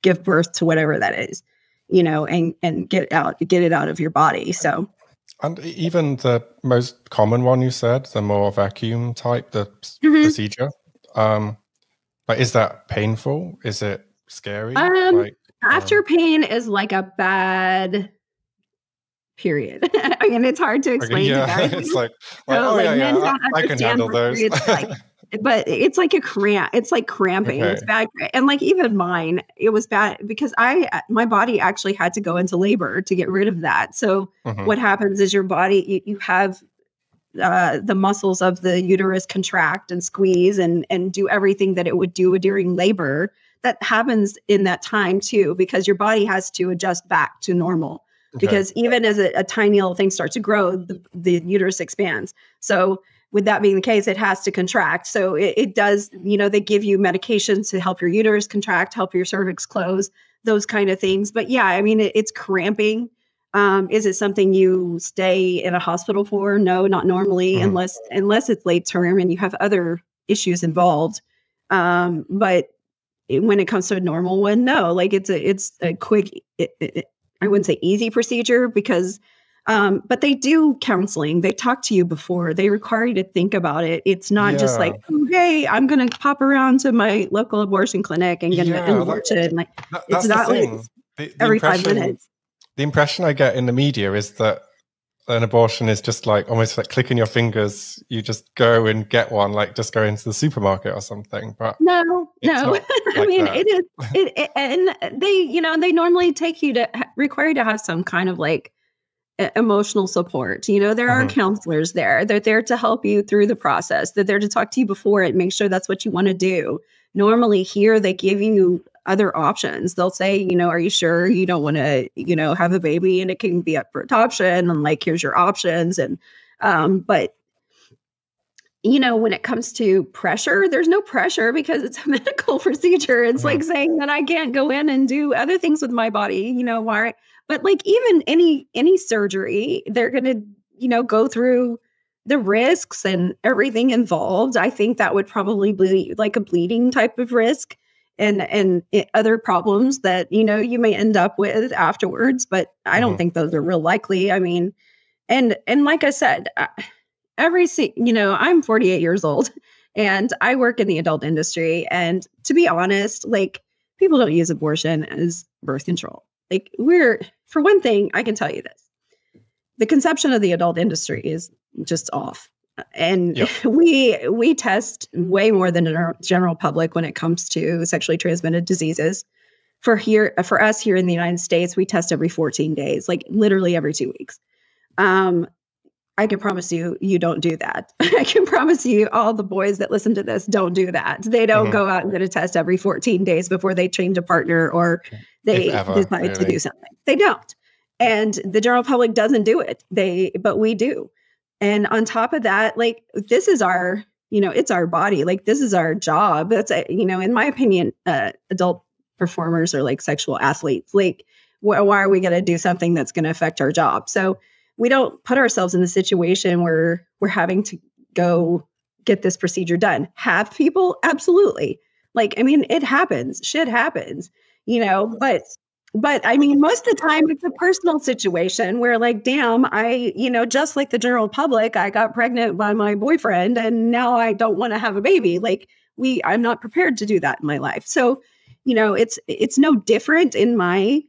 give birth to whatever that is, and get it out of your body. So, and even the most common one you said, the more vacuum type, the procedure, is that painful? Is it scary? After pain is like a bad period. It's hard to explain to guys. It's like I can handle those. But it's like a cramp. It's like cramping. Okay. It's bad. And like even mine, it was bad because my body actually had to go into labor to get rid of that. So what happens is your body, you have the muscles of the uterus contract and squeeze and do everything that it would do during labor. That happens in that time too, because your body has to adjust back to normal. Okay. Because even as a tiny little thing starts to grow, the uterus expands. So with that being the case, it has to contract. So it does, they give you medications to help your uterus contract, help your cervix close, those kind of things. But yeah, it's cramping. Is it something you stay in a hospital for? No, not normally, unless it's late term and you have other issues involved. But when it comes to a normal one, no, like it's a quick, I wouldn't say easy procedure because, but they do counseling. They talk to you before. They require you to think about it. It's not just like, okay, I'm going to pop around to my local abortion clinic and get an abortion. Like it's not like every 5 minutes. The impression I get in the media is that an abortion is just like almost like clicking your fingers. You just go and get one, like just go into the supermarket or something. But no. I mean, it is. And they normally take you to require you to have some kind of like emotional support. There are counselors there. They're there to help you through the process. They're there to talk to you before it, make sure that's what you want to do. Normally here, they give you other options. They'll say, are you sure you don't want to, have a baby and it can be up for adoption and like, here's your options. And, but when it comes to pressure, there's no pressure because it's a medical procedure. It's like saying that I can't go in and do other things with my body, why? But like even any surgery, they're going to, go through the risks and everything involved. I think that would probably be like a bleeding type of risk and other problems that, you may end up with afterwards. But I don't think those are real likely. I mean, and like I said, I'm 48 years old and I work in the adult industry. And to be honest, like people don't use abortion as birth control. Like for one thing, I can tell you this. The conception of the adult industry is just off. And we test way more than the general public when it comes to sexually transmitted diseases. For us here in the United States, we test every 14 days, like literally every 2 weeks. I can promise you don't do that. I can promise you all the boys that listen to this don't do that. They don't go out and get a test every 14 days before they change a partner or they decide to do something. They don't. And the general public doesn't do it. But we do. And on top of that, like this is our, it's our body. Like this is our job. That's, in my opinion, adult performers are like sexual athletes. Like why are we going to do something that's going to affect our job? So we don't put ourselves in the situation where we're having to go get this procedure done. Have people? Absolutely. Like, I mean, it happens. Shit happens, but I mean, most of the time it's a personal situation where like, damn, I, just like the general public, I got pregnant by my boyfriend and now I don't want to have a baby. Like I'm not prepared to do that in my life. So, it's no different in my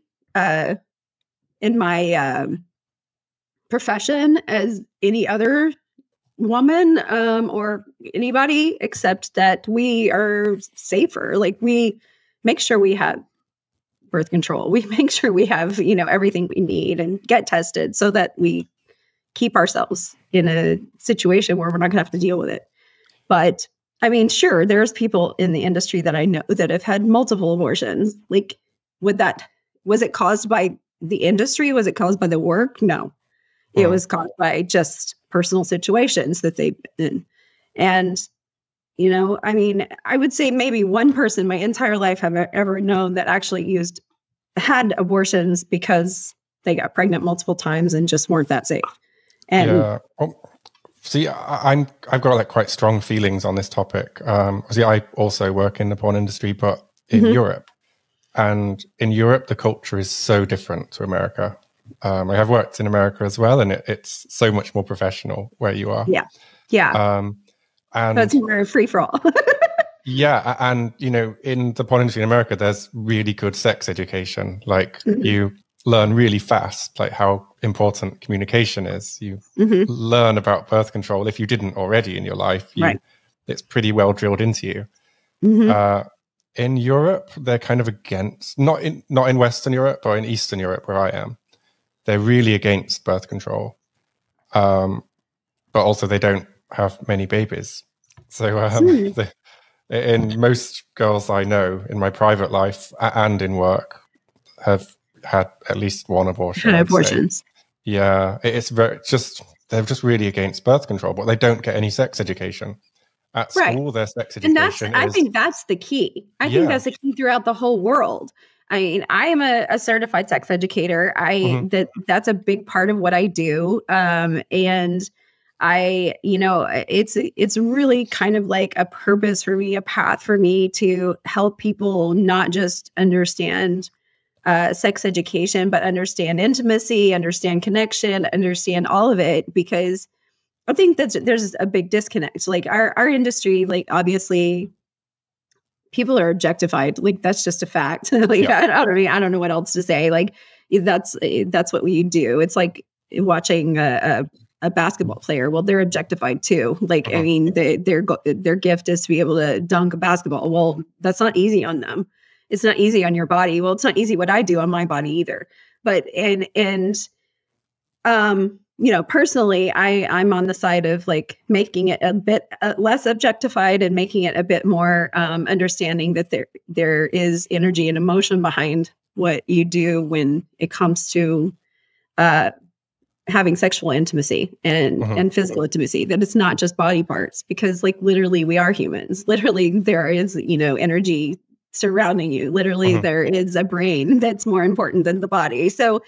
profession as any other woman or anybody, except that we are safer. Like we make sure we have birth control. We make sure we have, everything we need and get tested so that we keep ourselves in a situation where we're not going to have to deal with it. But I mean, sure, there's people in the industry that I know that have had multiple abortions. Like, was it caused by the industry? Was it caused by the work? No. It was caused by just personal situations that they've been in. And, I mean, I would say maybe one person my entire life have ever known that actually had abortions because they got pregnant multiple times and just weren't that safe. And yeah. See, I've got like quite strong feelings on this topic. See, I also work in the porn industry, but in Europe. And in Europe, the culture is so different to America. I have worked in America as well, and it's so much more professional where you are. Yeah. And that's more free for all. Yeah, and in the porn industry in America, there's really good sex education. Like you learn really fast, like how important communication is. You learn about birth control if you didn't already in your life. It's pretty well drilled into you. In Europe, they're kind of against, not in Western Europe or in Eastern Europe where I am. They're really against birth control, but also they don't have many babies. So in most girls I know in my private life and in work have had at least one abortion. Abortions. Yeah, it's they're just really against birth control, but they don't get any sex education. At school, their sex education I think that's the key. I think that's the key throughout the whole world. I mean, I am a certified sex educator. That's a big part of what I do. And it's really kind of like a purpose for me, a path for me to help people not just understand sex education, but understand intimacy, understand connection, understand all of it, because I think there's a big disconnect. Like our industry, like obviously people are objectified. Like that's just a fact. Like I don't know what else to say. Like that's what we do. It's like watching a basketball player. Well, they're objectified too. Like I mean, their gift is to be able to dunk a basketball. Well, that's not easy on them. It's not easy on your body. Well, it's not easy what I do on my body either. But personally, I'm on the side of like making it a bit less objectified and making it a bit more understanding that there is energy and emotion behind what you do when it comes to having sexual intimacy and physical intimacy, that it's not just body parts, because like literally we are humans. Literally there is, energy surrounding you. Literally there is a brain that's more important than the body. So,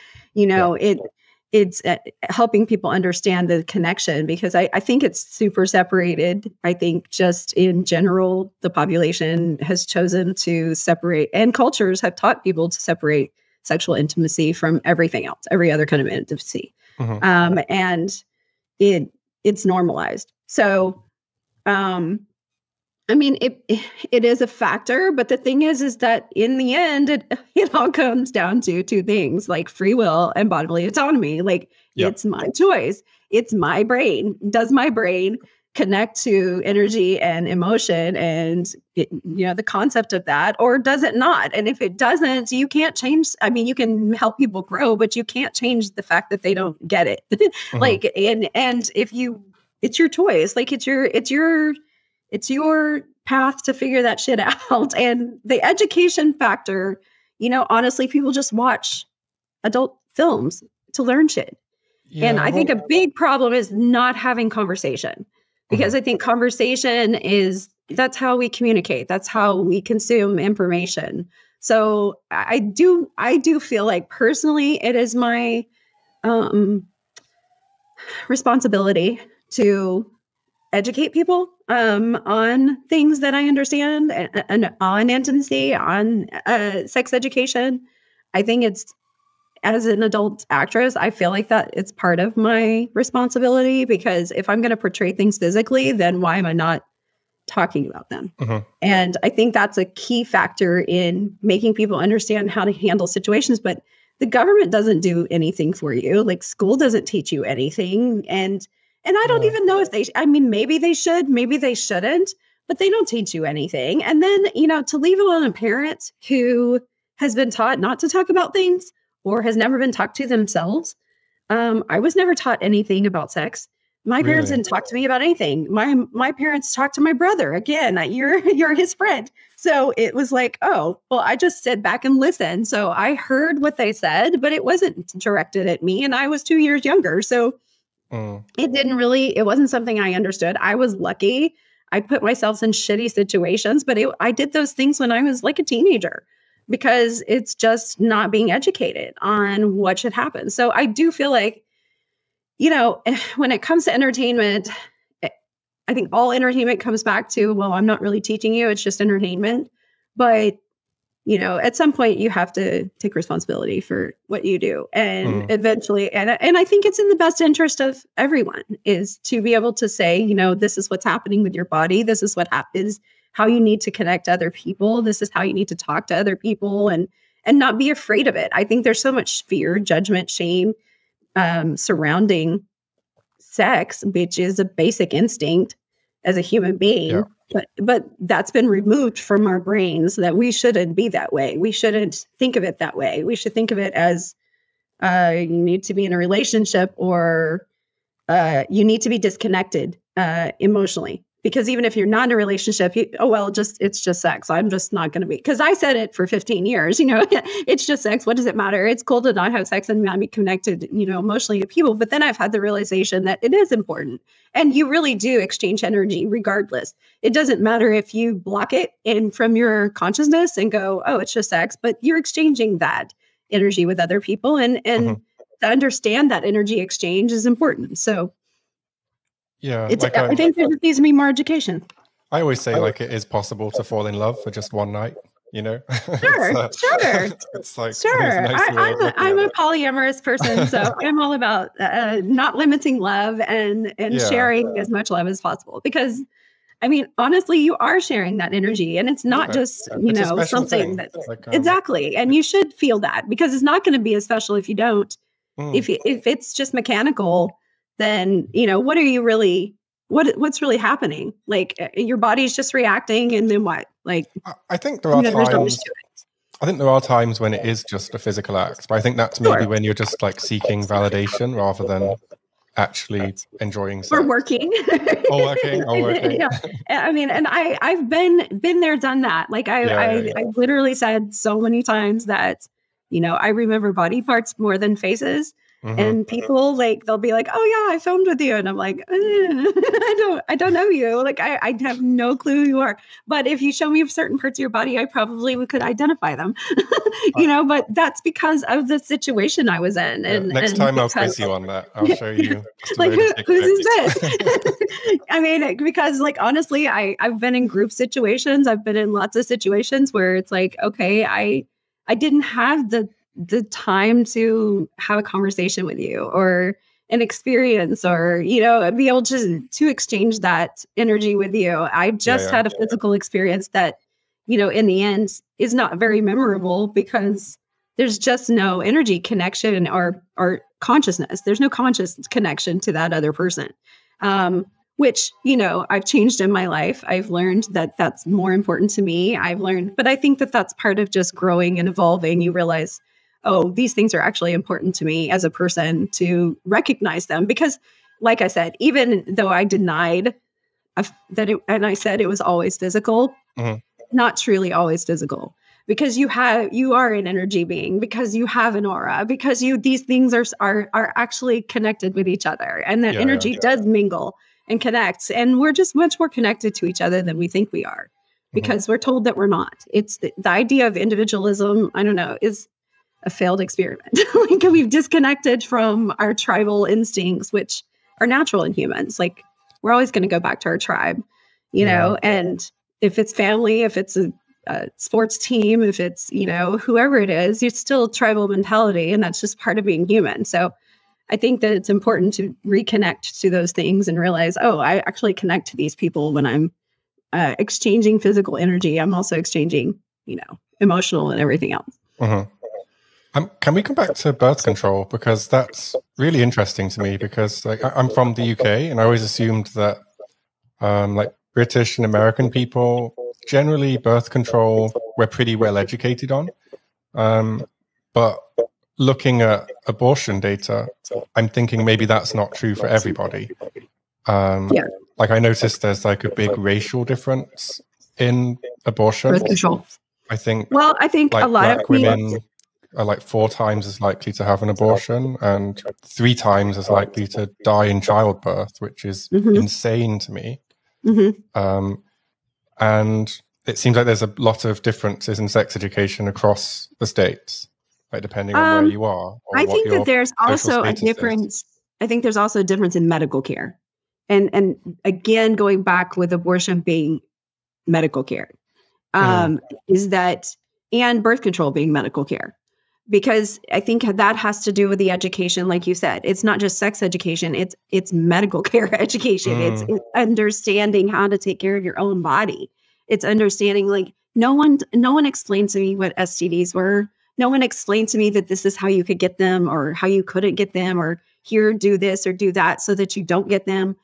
it's helping people understand the connection, because I think it's super separated. I think just in general, the population has chosen to separate, and cultures have taught people to separate sexual intimacy from everything else, every other kind of intimacy. And it's normalized. So, I mean, it is a factor, but the thing is that in the end, it all comes down to two things, like free will and bodily autonomy. Like it's my choice. It's my brain. Does my brain connect to energy and emotion and the concept of that, or does it not? And if it doesn't, you can't change. I mean, you can help people grow, but you can't change the fact that they don't get it. Like, and if it's your choice. Like it's your path to figure that shit out. And the education factor, honestly, people just watch adult films to learn shit. Yeah, and I think a big problem is not having conversation, because I think conversation that's how we communicate. That's how we consume information. So I do feel like personally, it is my responsibility to educate people on things that I understand and on intimacy, on sex education. I think as an adult actress, I feel like that it's part of my responsibility, because if I'm going to portray things physically, then why am I not talking about them? And I think that's a key factor in making people understand how to handle situations. But the government doesn't do anything for you. Like school doesn't teach you anything. And I don't even know if maybe they should, maybe they shouldn't, but they don't teach you anything. And then, to leave alone a parent who has been taught not to talk about things or has never been talked to themselves. I was never taught anything about sex. My parents didn't talk to me about anything. My parents talked to my brother. Again, you're his friend. So it was like, oh, well, I just sit back and listen. So I heard what they said, but it wasn't directed at me. And I was 2 years younger. So it wasn't something I understood. I was lucky. I put myself in shitty situations, but I did those things when I was like a teenager, because it's just not being educated on what should happen. So I do feel like, when it comes to entertainment, I think all entertainment comes back to, well, I'm not really teaching you, it's just entertainment. But, at some point you have to take responsibility for what you do. And eventually, and I think it's in the best interest of everyone is to be able to say, this is what's happening with your body. This is what happens, how you need to connect to other people. This is how you need to talk to other people and not be afraid of it. I think there's so much fear, judgment, shame surrounding sex, which is a basic instinct as a human being. Yeah. But that's been removed from our brains, that we shouldn't be that way. We shouldn't think of it that way. We should think of it as you need to be in a relationship, or you need to be disconnected emotionally Because even if you're not in a relationship, it's just sex. I'm just not going to be, because I said it for 15 years, it's just sex. What does it matter? It's cool to not have sex and not be connected, emotionally to people. But then I've had the realization that it is important. And you really do exchange energy regardless. It doesn't matter if you block it in from your consciousness and go, oh, it's just sex, but you're exchanging that energy with other people. And to understand that energy exchange is important. So yeah, I think there needs to be more education. I always say it is possible to fall in love for just one night, Sure, it's like sure. nice I'm a polyamorous person, so I'm all about not limiting love and sharing as much love as possible. Because, I mean, honestly, you are sharing that energy, and it's not just something that exactly. And you should feel that, because it's not going to be as special if you don't. If it's just mechanical, then what are you really? What's really happening? Like your body's just reacting, and then what? Like I think there are times. I think there are times when it is just a physical act, but I think that's maybe when you're just like seeking validation rather than actually enjoying sex. Or working. Yeah. I mean, and I've been there, done that. Like I literally said so many times that, I remember body parts more than faces. And people they'll be like, oh yeah, I filmed with you. And I'm like, I don't know you. Like, I have no clue who you are. But if you show me certain parts of your body, I probably could identify them, but that's because of the situation I was in. And next time I'll quiz you on that. I'll show you. Like, who's this? I mean, because honestly, I've been in group situations. I've been in lots of situations where it's like, okay, I didn't have the time to have a conversation with you or an experience or, be able to exchange that energy with you. I just had a physical experience that, in the end is not very memorable because there's just no energy connection or consciousness. There's no conscious connection to that other person, which, I've changed in my life. I've learned that that's more important to me. But I think that that's part of just growing and evolving. You realize, oh, these things are actually important to me as a person to recognize them. Because like I said, even though I denied and I said it was always physical, not truly always physical, because you are an energy being, because you have an aura, because these things are actually connected with each other, and that energy does mingle and connect. And we're just much more connected to each other than we think we are, because we're told that we're not. It's the idea of individualism, I don't know, is a failed experiment. Like, we've disconnected from our tribal instincts, which are natural in humans. Like, we're always going to go back to our tribe, and if it's family, if it's a sports team, if it's, whoever it is, it's still tribal mentality. And that's just part of being human. So I think that it's important to reconnect to those things and realize, oh, I actually connect to these people when I'm exchanging physical energy. I'm also exchanging, emotional and everything else. Can we come back to birth control? Because that's really interesting to me, because I'm from the UK and I always assumed that British and American people, generally birth control we're pretty well educated on. But looking at abortion data, I'm thinking maybe that's not true for everybody. Like, I noticed there's a big racial difference in abortion. Birth control. I think a lot of women are 4 times as likely to have an abortion and 3 times as likely to die in childbirth, which is insane to me. And it seems like there's a lot of differences in sex education across the states, depending on where you are. I think that there's also a difference. I think there's also a difference in medical care. And again, going back with abortion being medical care, is that, and birth control being medical care. Because I think that has to do with the education, like you said. It's not just sex education; it's medical care education. It's understanding how to take care of your own body. It's understanding, no one explained to me what STDs were. No one explained to me that this is how you could get them, or how you couldn't get them, or here, do this or do that so that you don't get them.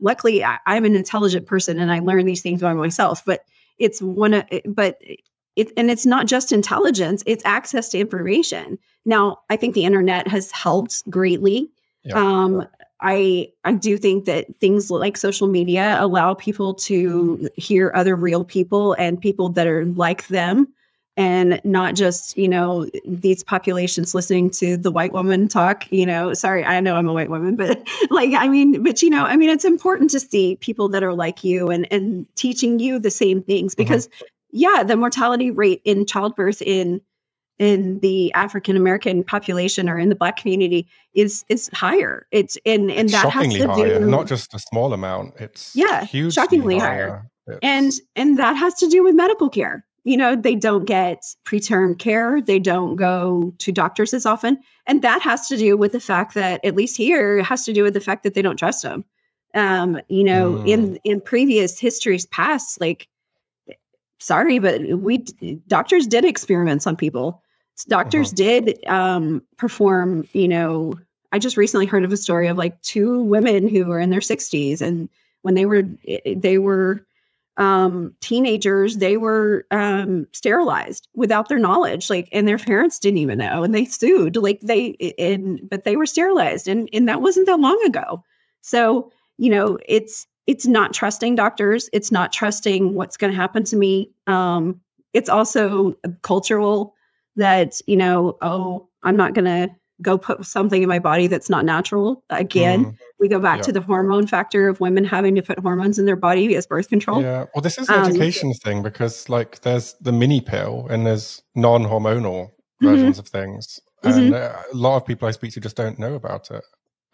Luckily, I'm an intelligent person and I learn these things by myself. But it's it's not just intelligence, it's access to information. Now, I think the internet has helped greatly. I do think that things like social media allow people to hear other real people and people that are like them, and not just, these populations listening to the white woman talk, sorry, I know I'm a white woman, but it's important to see people that are like you and teaching you the same things, because the mortality rate in childbirth in the African American population or in the Black community is higher. It's that shockingly has to higher, do, not just a small amount. It's hugely shockingly higher. And that has to do with medical care. They don't get preterm care. They don't go to doctors as often. And that has to do with the fact that, at least here, it has to do with the fact that they don't trust them. In previous histories past, like, sorry, but doctors did experiments on people. Doctors did perform, I just recently heard of a story of like 2 women who were in their 60s. And when they were teenagers, they were sterilized without their knowledge, and their parents didn't even know, and they sued, but they were sterilized, and that wasn't that long ago. So, it's not trusting doctors. It's not trusting what's going to happen to me. It's also cultural that, I'm not going to go put something in my body that's not natural. Again, we go back to the hormone factor of women having to put hormones in their body as birth control. Yeah. Well, this is an education thing, because there's the mini pill and there's non-hormonal versions of things. And a lot of people I speak to just don't know about it.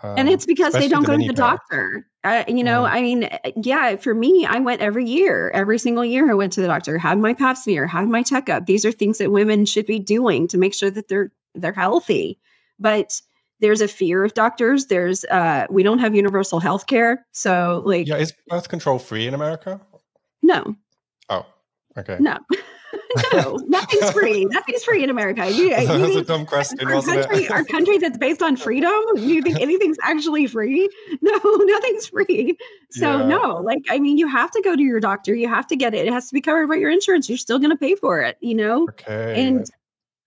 And it's because they don't go to the doctor. For me, I went every single year I went to the doctor, had my pap smear, had my checkup. These are things that women should be doing to make sure that they're healthy. But there's a fear of doctors. There's we don't have universal health care. So is birth control free in America? No. Oh, okay. No. No, nothing's free. Nothing's free in America. That was a dumb question, wasn't it? Our country that's based on freedom. You think anything's actually free? No, nothing's free. So no, you have to go to your doctor. You have to get it. It has to be covered by your insurance. You're still going to pay for it, Okay. And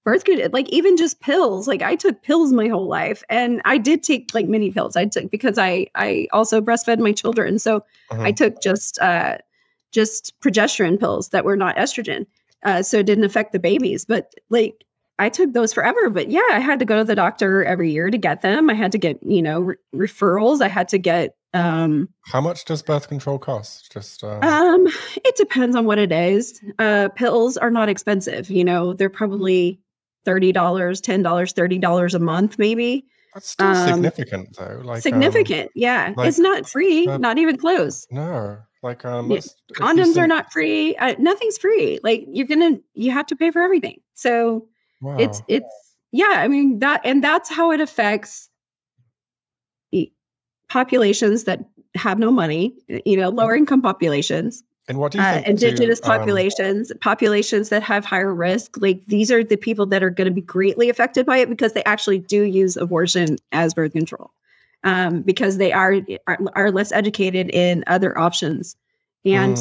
birth control, even just pills. I took pills my whole life, and I did take mini pills. I took because I also breastfed my children, so I took just progesterone pills that were not estrogen. So it didn't affect the babies, but I took those forever. But I had to go to the doctor every year to get them. I had to get, referrals. I had to get, how much does birth control cost? It depends on what it is. Pills are not expensive. They're probably $30, $10, $30 a month, maybe. That's still significant though. Significant. It's not free, not even close. No. Condoms are not free. Nothing's free. You have to pay for everything. So it's that's how it affects populations that have no money, lower income populations. And what do you think indigenous populations that have higher risk, these are the people that are going to be greatly affected by it, because they actually do use abortion as birth control. Because they are less educated in other options. And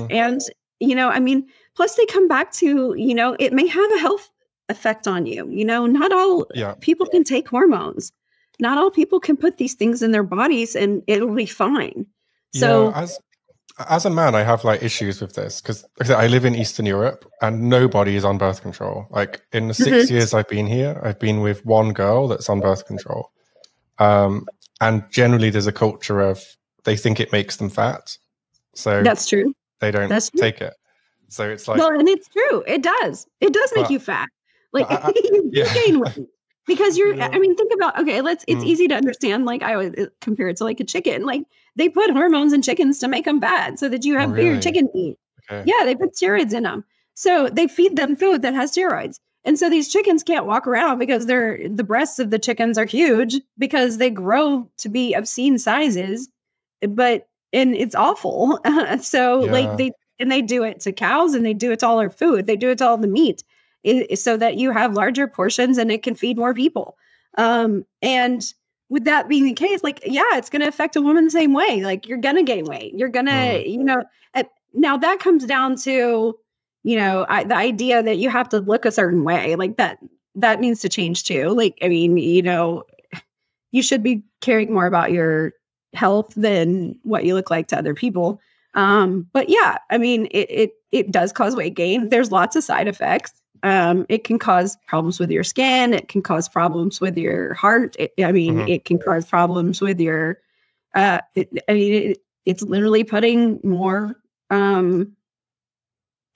plus they come back to, it may have a health effect on you. Not all people can take hormones. Not all people can put these things in their bodies and it'll be fine. So as a man, I have issues with this, because I live in Eastern Europe and nobody is on birth control. In the 6 years I've been here, I've been with one girl that's on birth control. And generally there's a culture of, they think it makes them fat. So that's true. They don't take it. So it's and it's true. It does. It does make you fat. You gain weight. Because think about, it's easy to understand. I always compare it to a chicken. They put hormones in chickens to make them bad so that you have bigger chicken meat. Okay. Yeah, they put steroids in them. So they feed them food that has steroids. And so these chickens can't walk around because the breasts of the chickens are huge because they grow to be obscene sizes, and it's awful. They do it to cows and they do it to all our food. They do it to all the meat so that you have larger portions and it can feed more people. And with that being the case, it's going to affect a woman the same way. You're going to gain weight. You're going to, now that comes down to, the idea that you have to look a certain way, that needs to change too. You should be caring more about your health than what you look like to other people. But yeah, I mean, it does cause weight gain. There's lots of side effects. It can cause problems with your skin. It can cause problems with your heart. It can cause problems with your, it's literally putting more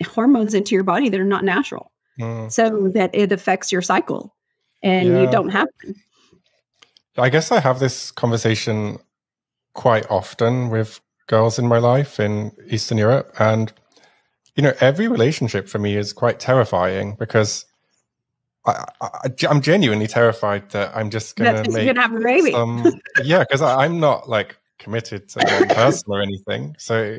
hormones into your body that are not natural. So that it affects your cycle and you don't have them. I guess I have this conversation quite often with girls in my life in Eastern Europe. And, every relationship for me is quite terrifying because I'm genuinely terrified that I'm just going to make have a baby. because I'm not like committed to one person or anything. So,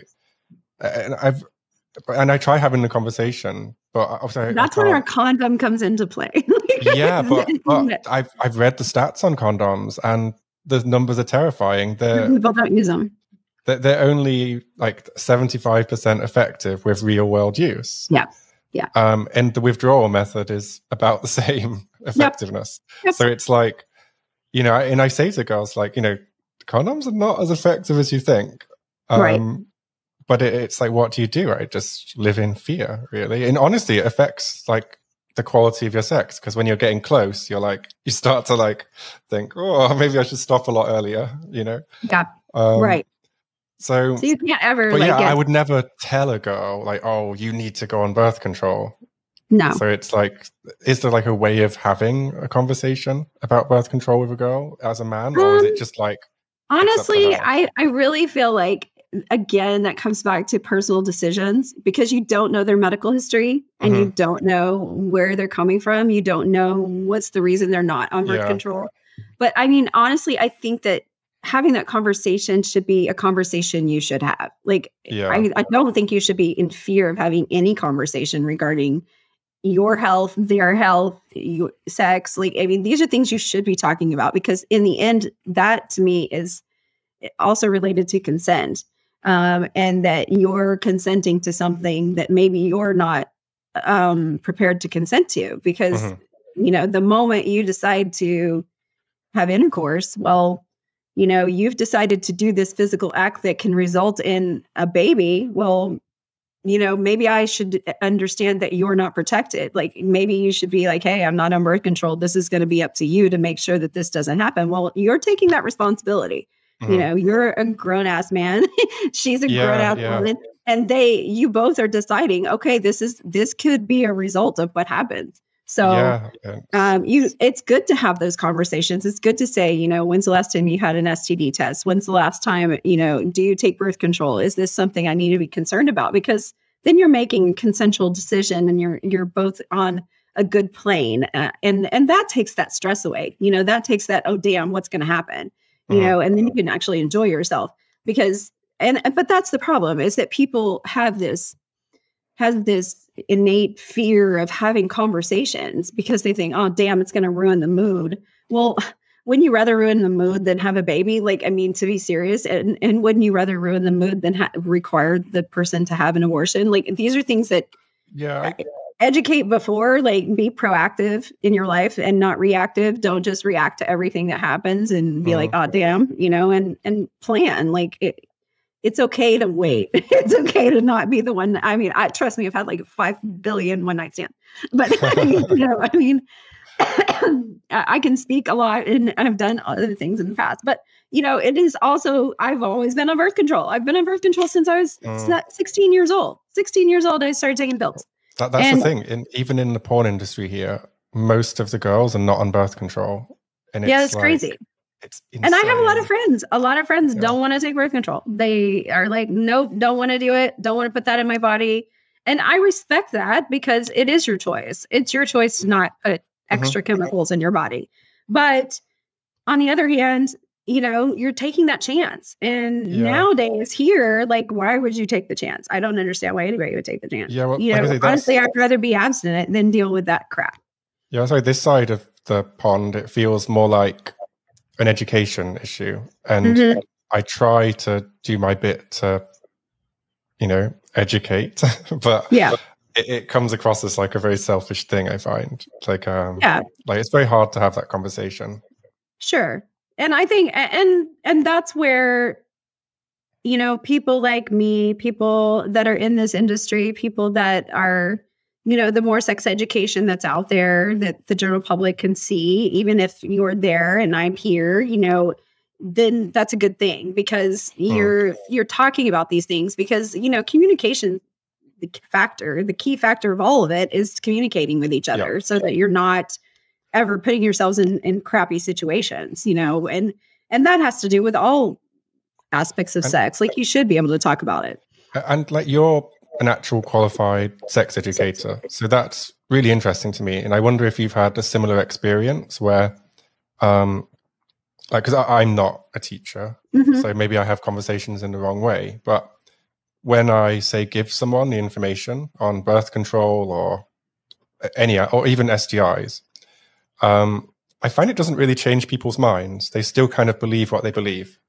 and I try having the conversation, but obviously that's when our condom comes into play. but I've read the stats on condoms, and the numbers are terrifying. People don't use them. They're only like 75% effective with real world use. Yeah. And the withdrawal method is about the same effectiveness. Yep. So it's like, and I say to girls like, condoms are not as effective as you think. Right. But it's like, what do you do? Right? Just live in fear, really. And honestly, it affects like the quality of your sex, because when you're getting close, you start to like think, oh, maybe I should stop a lot earlier, Yeah. Right. So you can't ever. But I would never tell a girl like, oh, you need to go on birth control. No. So it's like, is there like a way of having a conversation about birth control with a girl as a man, or is it just like? Honestly, I really feel like, again, that comes back to personal decisions, because you don't know their medical history and you don't know where they're coming from. You don't know what's the reason they're not on birth control. But I mean, honestly, I think that having that conversation should be a conversation you should have. Like, I don't think you should be in fear of having any conversation regarding your health, their health, your sex. Like, I mean, these are things you should be talking about, because in the end, that to me is also related to consent. And that you're consenting to something that maybe you're not prepared to consent to, because, the moment you decide to have intercourse, well, you've decided to do this physical act that can result in a baby. Well, maybe I should understand that you're not protected. Like, maybe you should be like, hey, I'm not on birth control. This is going to be up to you to make sure that this doesn't happen. Well, you're taking that responsibility. You're a grown ass man. She's a grown ass woman. And you both are deciding, okay, this could be a result of what happens. So it's good to have those conversations. It's good to say, when's the last time you had an STD test? When's the last time, do you take birth control? Is this something I need to be concerned about? Because then you're making a consensual decision and you're both on a good plane. And that takes that stress away. That takes that, oh, damn, what's going to happen? And then you can actually enjoy yourself, because, but that's the problem, is that people have this innate fear of having conversations because they think, oh, damn, it's going to ruin the mood. Well, wouldn't you rather ruin the mood than have a baby? Like, I mean, to be serious, and wouldn't you rather ruin the mood than require the person to have an abortion? Like, these are things that educate before, like, be proactive in your life and not reactive. Don't just react to everything that happens and be like, oh, damn, and plan. Like, it's okay to wait. It's okay to not be the one. I mean, trust me, I've had like 5 billion one night stand, but I can speak a lot and I've done other things in the past, but it is also, I've always been on birth control. I've been on birth control since I was 16 years old. 16 years old, I started taking pills. That's the thing. Even in the porn industry here, most of the girls are not on birth control. And it's crazy. It's insane. And I have a lot of friends don't want to take birth control. They are like, nope, don't want to do it. Don't want to put that in my body. And I respect that, because it is your choice. It's your choice to not put extra chemicals in your body. But on the other hand, you're taking that chance. And nowadays here, like, why would you take the chance? I don't understand why anybody would take the chance. Yeah, well, honestly, I'd rather be abstinent than deal with that crap. Yeah, so this side of the pond, it feels more like an education issue. And I try to do my bit to, educate, but it comes across as like a very selfish thing, I find. Like, like, it's very hard to have that conversation. Sure. And I think, and that's where, you know, people like me, people that are in this industry, people that are, you know, the more sex education that's out there that the general public can see, even if you're there and I'm here, you know, then that's a good thing because you're talking about these things because, you know, communication, the key factor of all of it is communicating with each other so that you're not ever putting yourselves in crappy situations, you know, and that has to do with all aspects of sex. Like you should be able to talk about it. And like you're an actual qualified sex educator. So that's really interesting to me. And I wonder if you've had a similar experience where, like, because I'm not a teacher, so maybe I have conversations in the wrong way. But when I say give someone the information on birth control or even STIs, I find it doesn't really change people's minds. They still kind of believe what they believe.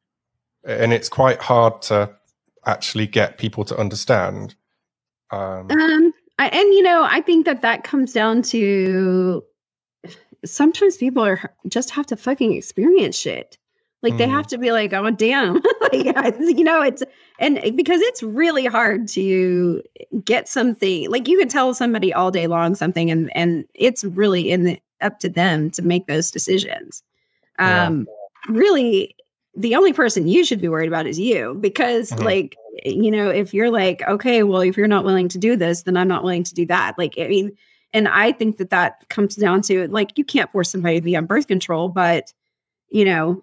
And it's quite hard to actually get people to understand. And you know, I think that comes down to sometimes people just have to fucking experience shit. Like they have to be like, oh damn, like, you know, and because it's really hard to get something. Like you can tell somebody all day long something, and it's really up to them to make those decisions. Really. The only person you should be worried about is you because like, you know, if you're like, okay, well, if you're not willing to do this, then I'm not willing to do that. Like, I mean, and I think that comes down to like, you can't force somebody to be on birth control, but you know,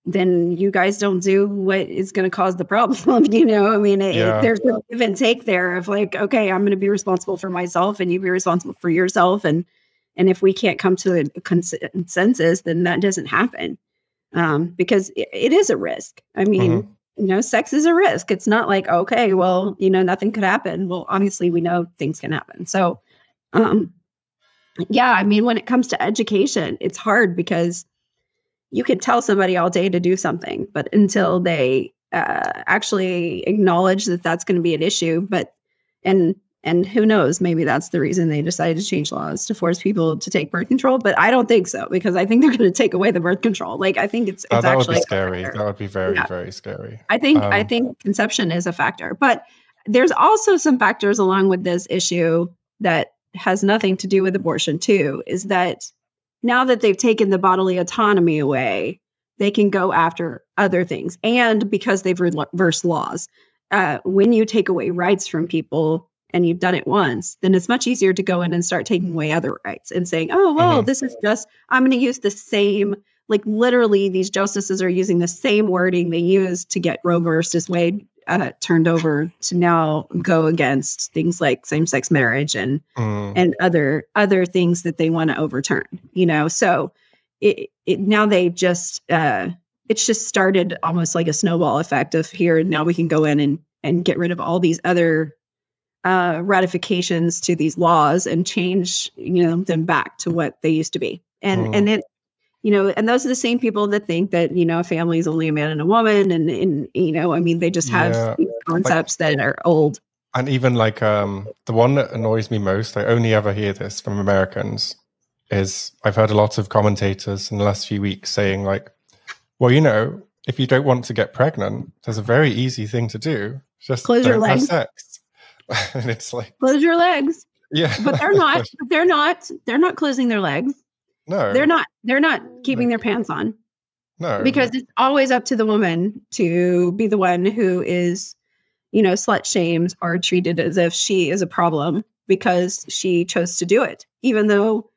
then you guys don't do what is going to cause the problem. You know, I mean, there's a give and take there of like, okay, I'm going to be responsible for myself and you be responsible for yourself. And if we can't come to a consensus, then that doesn't happen. Because it is a risk. I mean, you know, sex is a risk. It's not like, okay, well, you know, nothing could happen. Well, obviously we know things can happen. So, yeah, I mean, when it comes to education, it's hard because you can tell somebody all day to do something, but until they actually acknowledge that that's going to be an issue, and who knows, maybe that's the reason they decided to change laws to force people to take birth control. But I don't think so, because I think they're going to take away the birth control. Like, I think it's that actually would be scary. That would be very, very scary. I think conception is a factor, but there's also some factors along with this issue that has nothing to do with abortion too, is that now that they've taken the bodily autonomy away, they can go after other things. And because they've reversed laws, when you take away rights from people, and you've done it once, then it's much easier to go in and start taking away other rights and saying, oh, well, this is just, I'm going to use the same, like literally these justices are using the same wording they used to get Roe versus Wade turned over to now go against things like same-sex marriage and other things that they want to overturn, you know? So now they just, it's just started almost like a snowball effect of here, now we can go in and get rid of all these other ratifications to these laws and change, you know, them back to what they used to be. And it, you know, and those are the same people that think that, you know, a family is only a man and a woman. And you know, I mean, they just have these concepts that are old. And even like the one that annoys me most, I only ever hear this from Americans, is I've heard a lot of commentators in the last few weeks saying like, well, you know, if you don't want to get pregnant, there's a very easy thing to do. Just close your legs. Have sex. And it's like, close your legs. Yeah. But they're not closing their legs. No. They're not keeping their pants on. No. Because it's always up to the woman to be the one who is, you know, slut shamed or treated as if she is a problem because she chose to do it. Even though,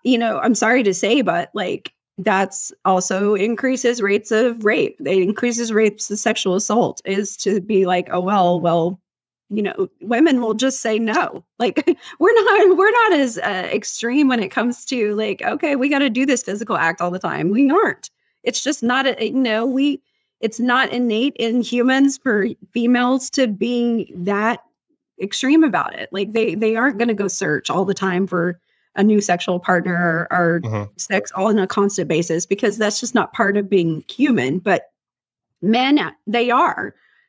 you know, I'm sorry to say, but like, that's also increases rates of rape. It increases rates of sexual assault is to be like, oh, well, you know, women will just say no. Like we're not as extreme when it comes to like, okay, we got to do this physical act all the time. We aren't. It's just not, it's not innate in humans for females to being that extreme about it. Like they aren't going to go search all the time for a new sexual partner or sex all on a constant basis, because that's just not part of being human. But men,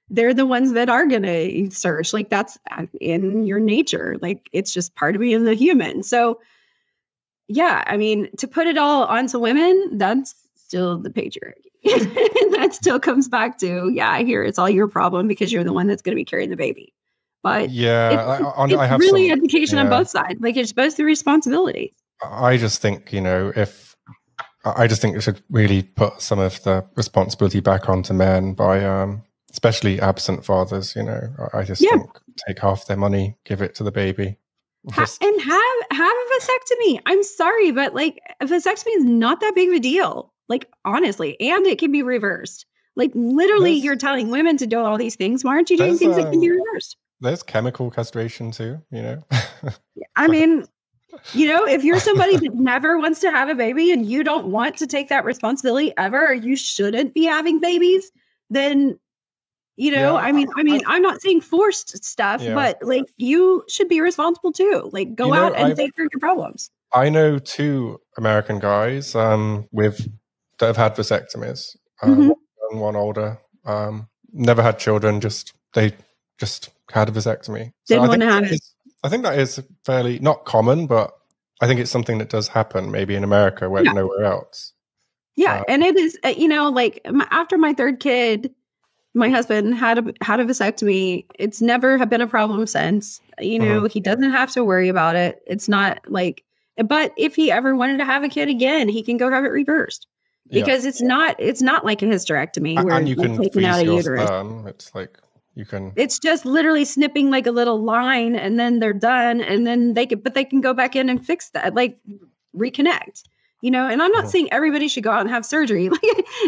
they're the ones that are going to search. Like that's in your nature. Like it's just part of being the human. So yeah, I mean, to put it all onto women, that's still the patriarchy. And that still comes back to, yeah, I hear it's all your problem because you're the one that's going to be carrying the baby. But yeah, it's I have really some education on both sides. Like, it's both the responsibility. I just think, I just think we should really put some of the responsibility back onto men by, especially absent fathers. I just think take half their money, give it to the baby, and have a vasectomy. I'm sorry, but like, a vasectomy is not that big of a deal. Like, honestly, and it can be reversed. Like, literally, you're telling women to do all these things. Why aren't you doing things that can be reversed? There's chemical castration too. I mean. If you're somebody that never wants to have a baby and you don't want to take that responsibility ever, or you shouldn't be having babies, then, I'm not saying forced stuff, but like, you should be responsible too. Like, go out and take care of your problems. I know 2 American guys that have had vasectomies, one young, one older, never had children, they just had a vasectomy. Didn't want to have it. I think that is fairly not common, but I think it's something that does happen maybe in America where nowhere else. Yeah. And it is, like, after my 3rd kid, my husband had a vasectomy. It's never been a problem since. He doesn't have to worry about it. It's not like, but if he ever wanted to have a kid again, he can go have it reversed because it's not like a hysterectomy where and you can taking out a uterus. Sperm. It's like, it's just literally snipping like a little line and then they're done. And then they can go back in and fix that, like reconnect, and I'm not saying everybody should go out and have surgery.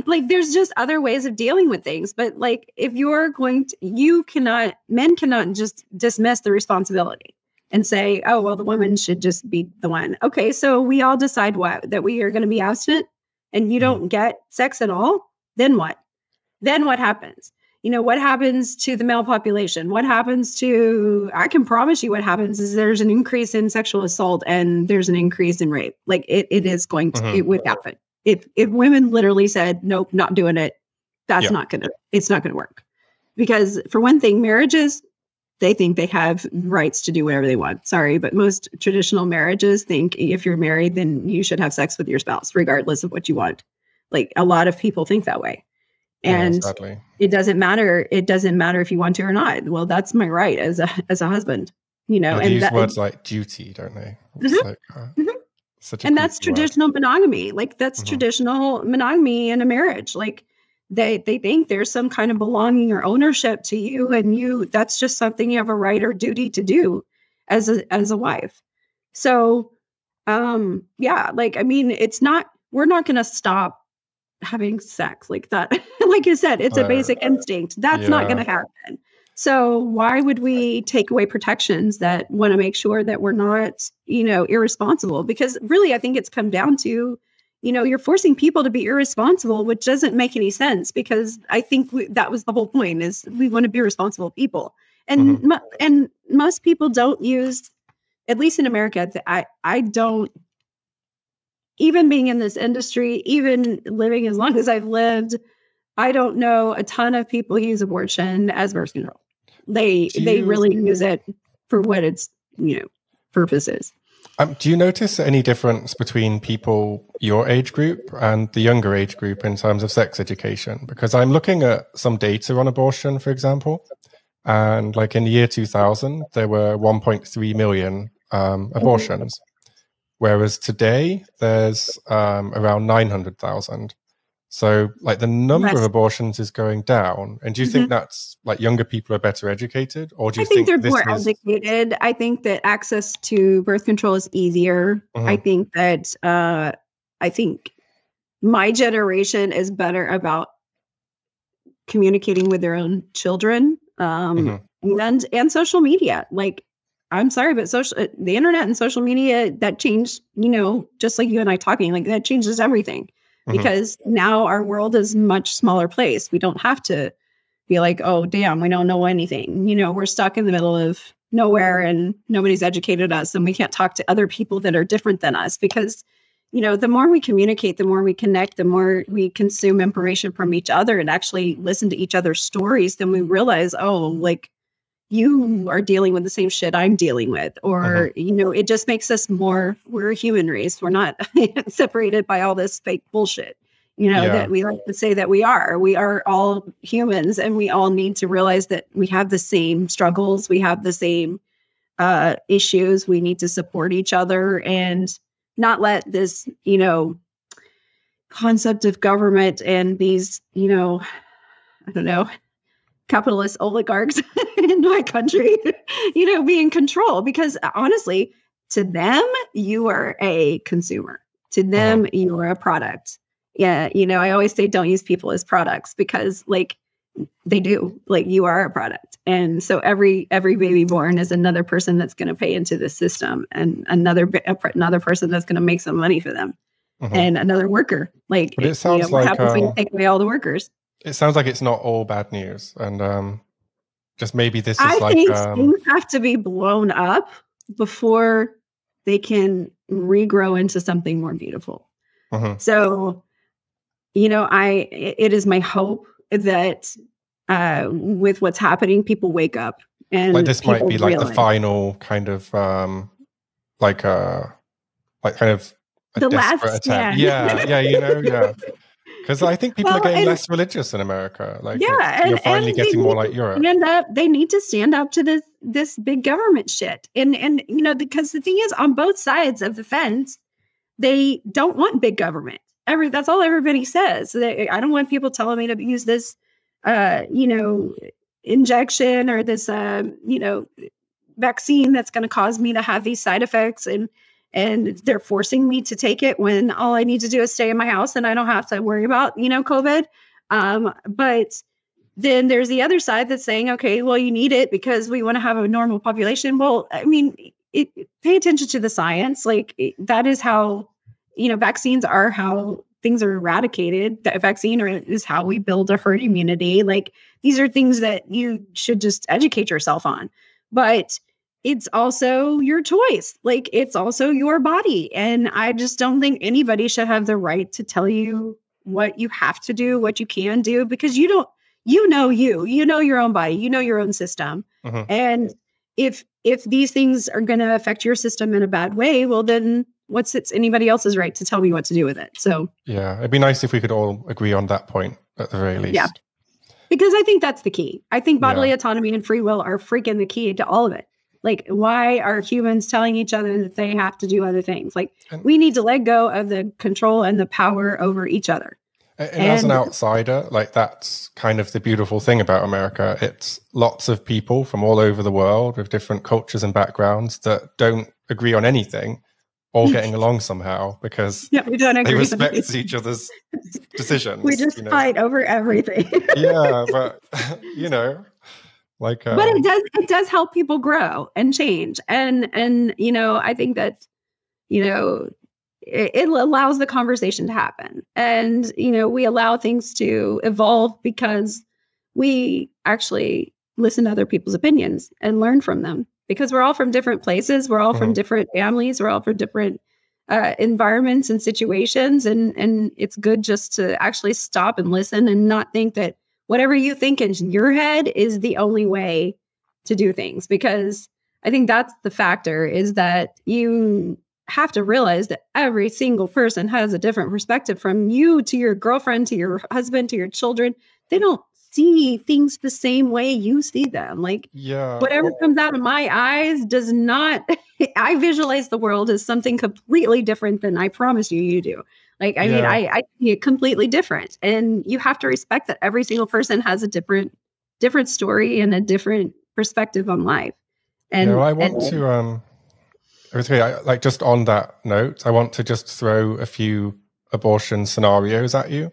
Like there's just other ways of dealing with things. But like, if you're men cannot just dismiss the responsibility and say, oh, well, the woman should just be the one. Okay. So we all decide that we are going to be abstinent and you don't get sex at all. Then what? Then what happens? What happens to the male population? I can promise you what happens is there's an increase in sexual assault and there's an increase in rape. Like it is going to, it would happen. If women literally said, nope, not doing it, it's not going to work. Because for one thing, marriages, they think they have rights to do whatever they want. Sorry, but most traditional marriages think if you're married, then you should have sex with your spouse, regardless of what you want. Like a lot of people think that way. And it doesn't matter. It doesn't matter if you want to or not. Well, that's my right as a husband, They use words like duty, don't they? That's traditional monogamy. Like that's traditional monogamy in a marriage. Like they think there's some kind of belonging or ownership to you, and that's just something you have a right or duty to do as a wife. So, it's not. We're not going to stop having sex like that. Like you said, it's a basic instinct. That's not going to happen. So why would we take away protections that want to make sure that we're not, irresponsible? Because really, I think it's come down to, you're forcing people to be irresponsible, which doesn't make any sense because I think that was the whole point is we want to be responsible people. And, and most people don't use, at least in America, I don't, even being in this industry, even living as long as I've lived, I don't know a ton of people who use abortion as birth control. They really use it for what its purpose is. Do you notice any difference between people your age group and the younger age group in terms of sex education? Because I'm looking at some data on abortion, for example, and like in the year 2000, there were 1.3 million abortions. Whereas today there's around 900,000. So like the number of abortions is going down. And do you think that's like younger people are better educated? Or do you think they're more educated? I think that access to birth control is easier. I think that I think my generation is better about communicating with their own children and social media. Like, I'm sorry, but the internet and social media, that changed, just like you and I talking, like that changes everything because now our world is a much smaller place. We don't have to be like, oh, damn, we don't know anything. We're stuck in the middle of nowhere and nobody's educated us and we can't talk to other people that are different than us because, the more we communicate, the more we connect, the more we consume information from each other and actually listen to each other's stories, then we realize, oh, like, you are dealing with the same shit I'm dealing with, or, it just makes us we're a human race. We're not separated by all this fake bullshit, Yeah. that we like to say that we are. We are all humans, and we all need to realize that we have the same struggles. We have the same issues. We need to support each other and not let this, concept of government and these, I don't know, capitalist oligarchs in my country, be in control. Because honestly, to them, you are a consumer. To them, you are a product. Yeah. I always say don't use people as products, because they do, you are a product. And so every baby born is another person that's going to pay into the system, and another person that's going to make some money for them, and another worker. But it sounds what happens when you take away all the workers? It sounds like it's not all bad news, and just maybe this is I think things have to be blown up before they can regrow into something more beautiful. So, it is my hope that with what's happening, people wake up, and this might be the final kind of a the desperate last attempt. Yeah. Because I think people are getting less religious in America. You're finally getting more like Europe. They need to stand up to this big government shit. And because the thing is, on both sides of the fence, they don't want big government. That's all everybody says. I don't want people telling me to use this, injection or this, vaccine that's going to cause me to have these side effects. And they're forcing me to take it when all I need to do is stay in my house and I don't have to worry about, COVID. But then there's the other side that's saying, okay, well, you need it because we want to have a normal population. Well, I mean, pay attention to the science. That is how, vaccines are how things are eradicated. That vaccine is how we build a herd immunity. These are things that you should just educate yourself on. But it's also your choice. It's also your body. And I just don't think anybody should have the right to tell you what you have to do, what you can do, because you know your own body, your own system. And if these things are going to affect your system in a bad way, well, then it's anybody else's right to tell me what to do with it? So yeah, it'd be nice if we could all agree on that point at the very least. Yeah, because I think that's the key. I think bodily autonomy and free will are freaking the key to all of it. Why are humans telling each other that they have to do other things? We need to let go of the control and the power over each other. And as an outsider, that's kind of the beautiful thing about America. It's lots of people from all over the world with different cultures and backgrounds that don't agree on anything, all getting along somehow because we don't agree. They respect each other's decisions. We just fight over everything. Yeah, but but it does help people grow and change. And I think that, it allows the conversation to happen. And, we allow things to evolve because we actually listen to other people's opinions and learn from them, because we're all from different places. We're all from different families. We're all from different environments and situations. And it's good just to actually stop and listen and not think that whatever you think in your head is the only way to do things. Because I think that's the factor, is that you have to realize that every single person has a different perspective, from you to your girlfriend, to your husband, to your children. They don't see things the same way you see them. Whatever comes out of my eyes does not, I visualize the world as something completely different than I promise you do. I see it completely different. And you have to respect that every single person has a different story and a different perspective on life. And I want to, just on that note, I want to just throw a few abortion scenarios at you,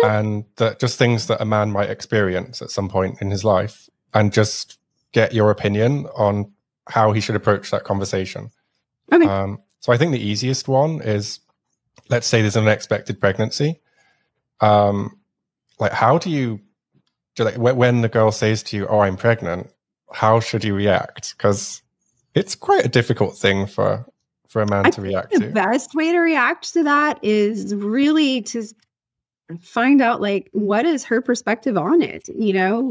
and just things that a man might experience at some point in his life, and just get your opinion on how he should approach that conversation. Okay. So I think the easiest one is, let's say there's an unexpected pregnancy. How do you, when the girl says to you, "Oh, I'm pregnant," how should you react? Because it's quite a difficult thing for a man to react to. The best way to react to that is really to find out, what is her perspective on it?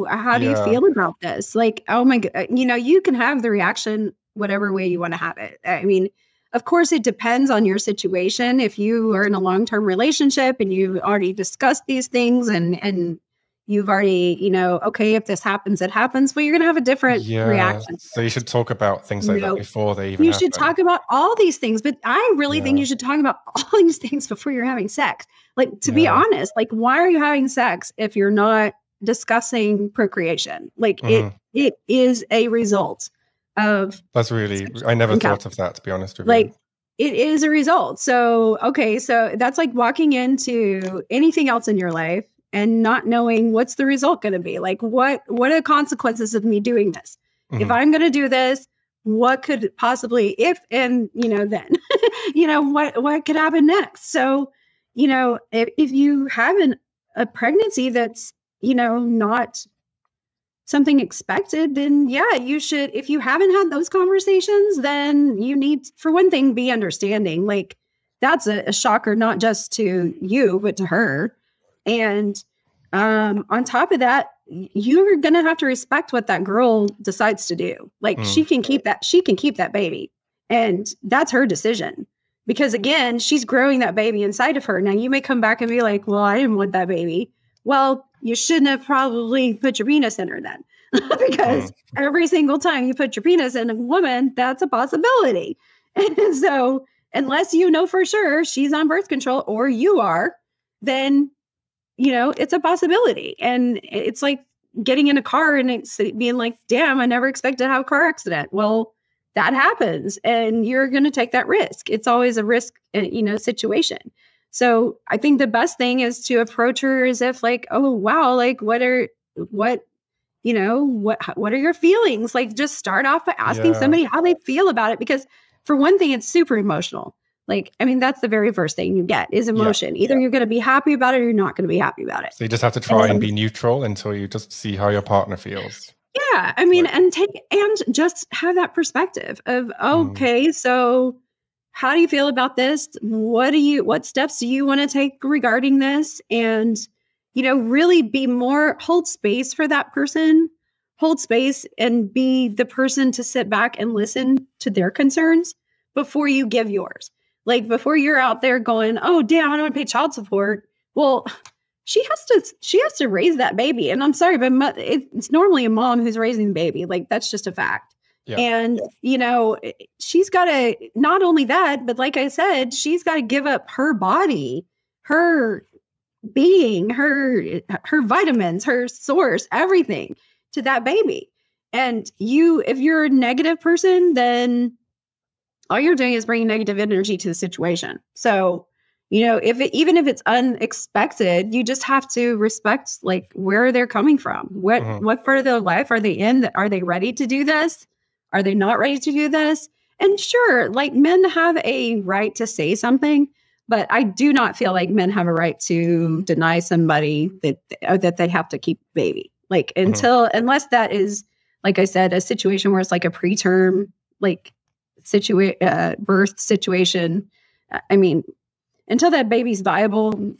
How do you feel about this? Oh my God, you can have the reaction whatever way you want to have it. I mean, of course, it depends on your situation. If you are in a long-term relationship and you already discussed these things and you've already, okay, if this happens, it happens, but you're going to have a different reaction. So you should talk about things like that before they even You happen. should talk about all these things, but I really think you should talk about all these things before you're having sex. Like, to be honest, like, why are you having sex if you're not discussing procreation? Like, it is a result of. That's really, I never thought of that, to be honest with you. Like, it is a result. So, okay, so that's like walking into anything else in your life and not knowing what's the result going to be. Like, what are the consequences of me doing this? If I'm going to do this, what could possibly, then, what could happen next? So, if you have a pregnancy that's, not something expected, then you should, if you haven't had those conversations, then you need, for one thing, be understanding. Like, that's a shocker, not just to you, but to her. And on top of that, you're going to have to respect what that girl decides to do. Like, she can keep that baby, and that's her decision. Because again, she's growing that baby inside of her. Now, you may come back and be like, well, I didn't want that baby. Well, you shouldn't have probably put your penis in her then. Because every single time you put your penis in a woman, that's a possibility. And so unless you know for sure she's on birth control or you are, then, it's a possibility. And it's like getting in a car and it's being like, damn, I never expected to have a car accident. Well, that happens and you're going to take that risk. It's always a risk, situation. So I think the best thing is to approach her as if like, oh, wow, like what are your feelings? Like, just start off by asking somebody how they feel about it. Because for one thing, it's super emotional. Like, I mean, that's the very first thing you get is emotion. Either you're going to be happy about it or you're not going to be happy about it. So you just have to try and be neutral until you just see how your partner feels. Yeah. I mean, and just have that perspective of, okay, so how do you feel about this? What steps do you want to take regarding this? And, really hold space for that person, hold space and be the person to sit back and listen to their concerns before you give yours. Like, before you're out there going, oh, damn, I don't want to pay child support. Well, she has to raise that baby. And I'm sorry, but it's normally a mom who's raising the baby. Like, that's just a fact. Yeah. And, she's got to, not only that, but like I said, she's got to give up her body, her being, her vitamins, her source, everything to that baby. And if you're a negative person, then all you're doing is bringing negative energy to the situation. So, even if it's unexpected, you just have to respect like where they're coming from. What part of their life are they in? Are they ready to do this? Are they not ready to do this? And sure, like, men have a right to say something, but I do not feel like men have a right to deny somebody that they have to keep a baby. Like, unless that is, like I said, a situation where it's like a preterm, like, birth situation. I mean, until that baby's viable,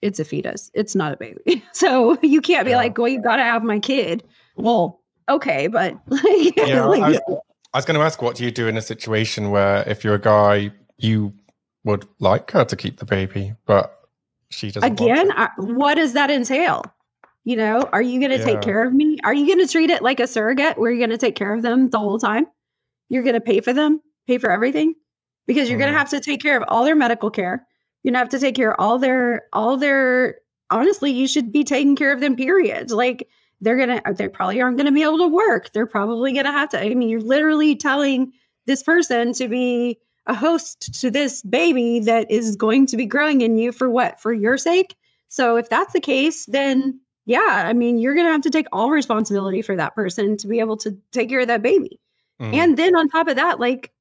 it's a fetus. It's not a baby. So you can't be like, well, you got to have my kid. Well, okay, but I was going to ask, what do you do in a situation where if you're a guy, you would like her to keep the baby, but she doesn't? Again, what does that entail? Are you going to take care of me? Are you going to treat it like a surrogate where you're going to take care of them the whole time? You're going to pay for them, pay for everything, because you're going to have to take care of all their medical care. You're going to have to take care of all their, honestly, you should be taking care of them, periods. Like, they probably aren't going to be able to work. They're probably going to have to, you're literally telling this person to be a host to this baby that is going to be growing in you for what? For your sake. So if that's the case, then you're going to have to take all responsibility for that person to be able to take care of that baby. And then on top of that, like,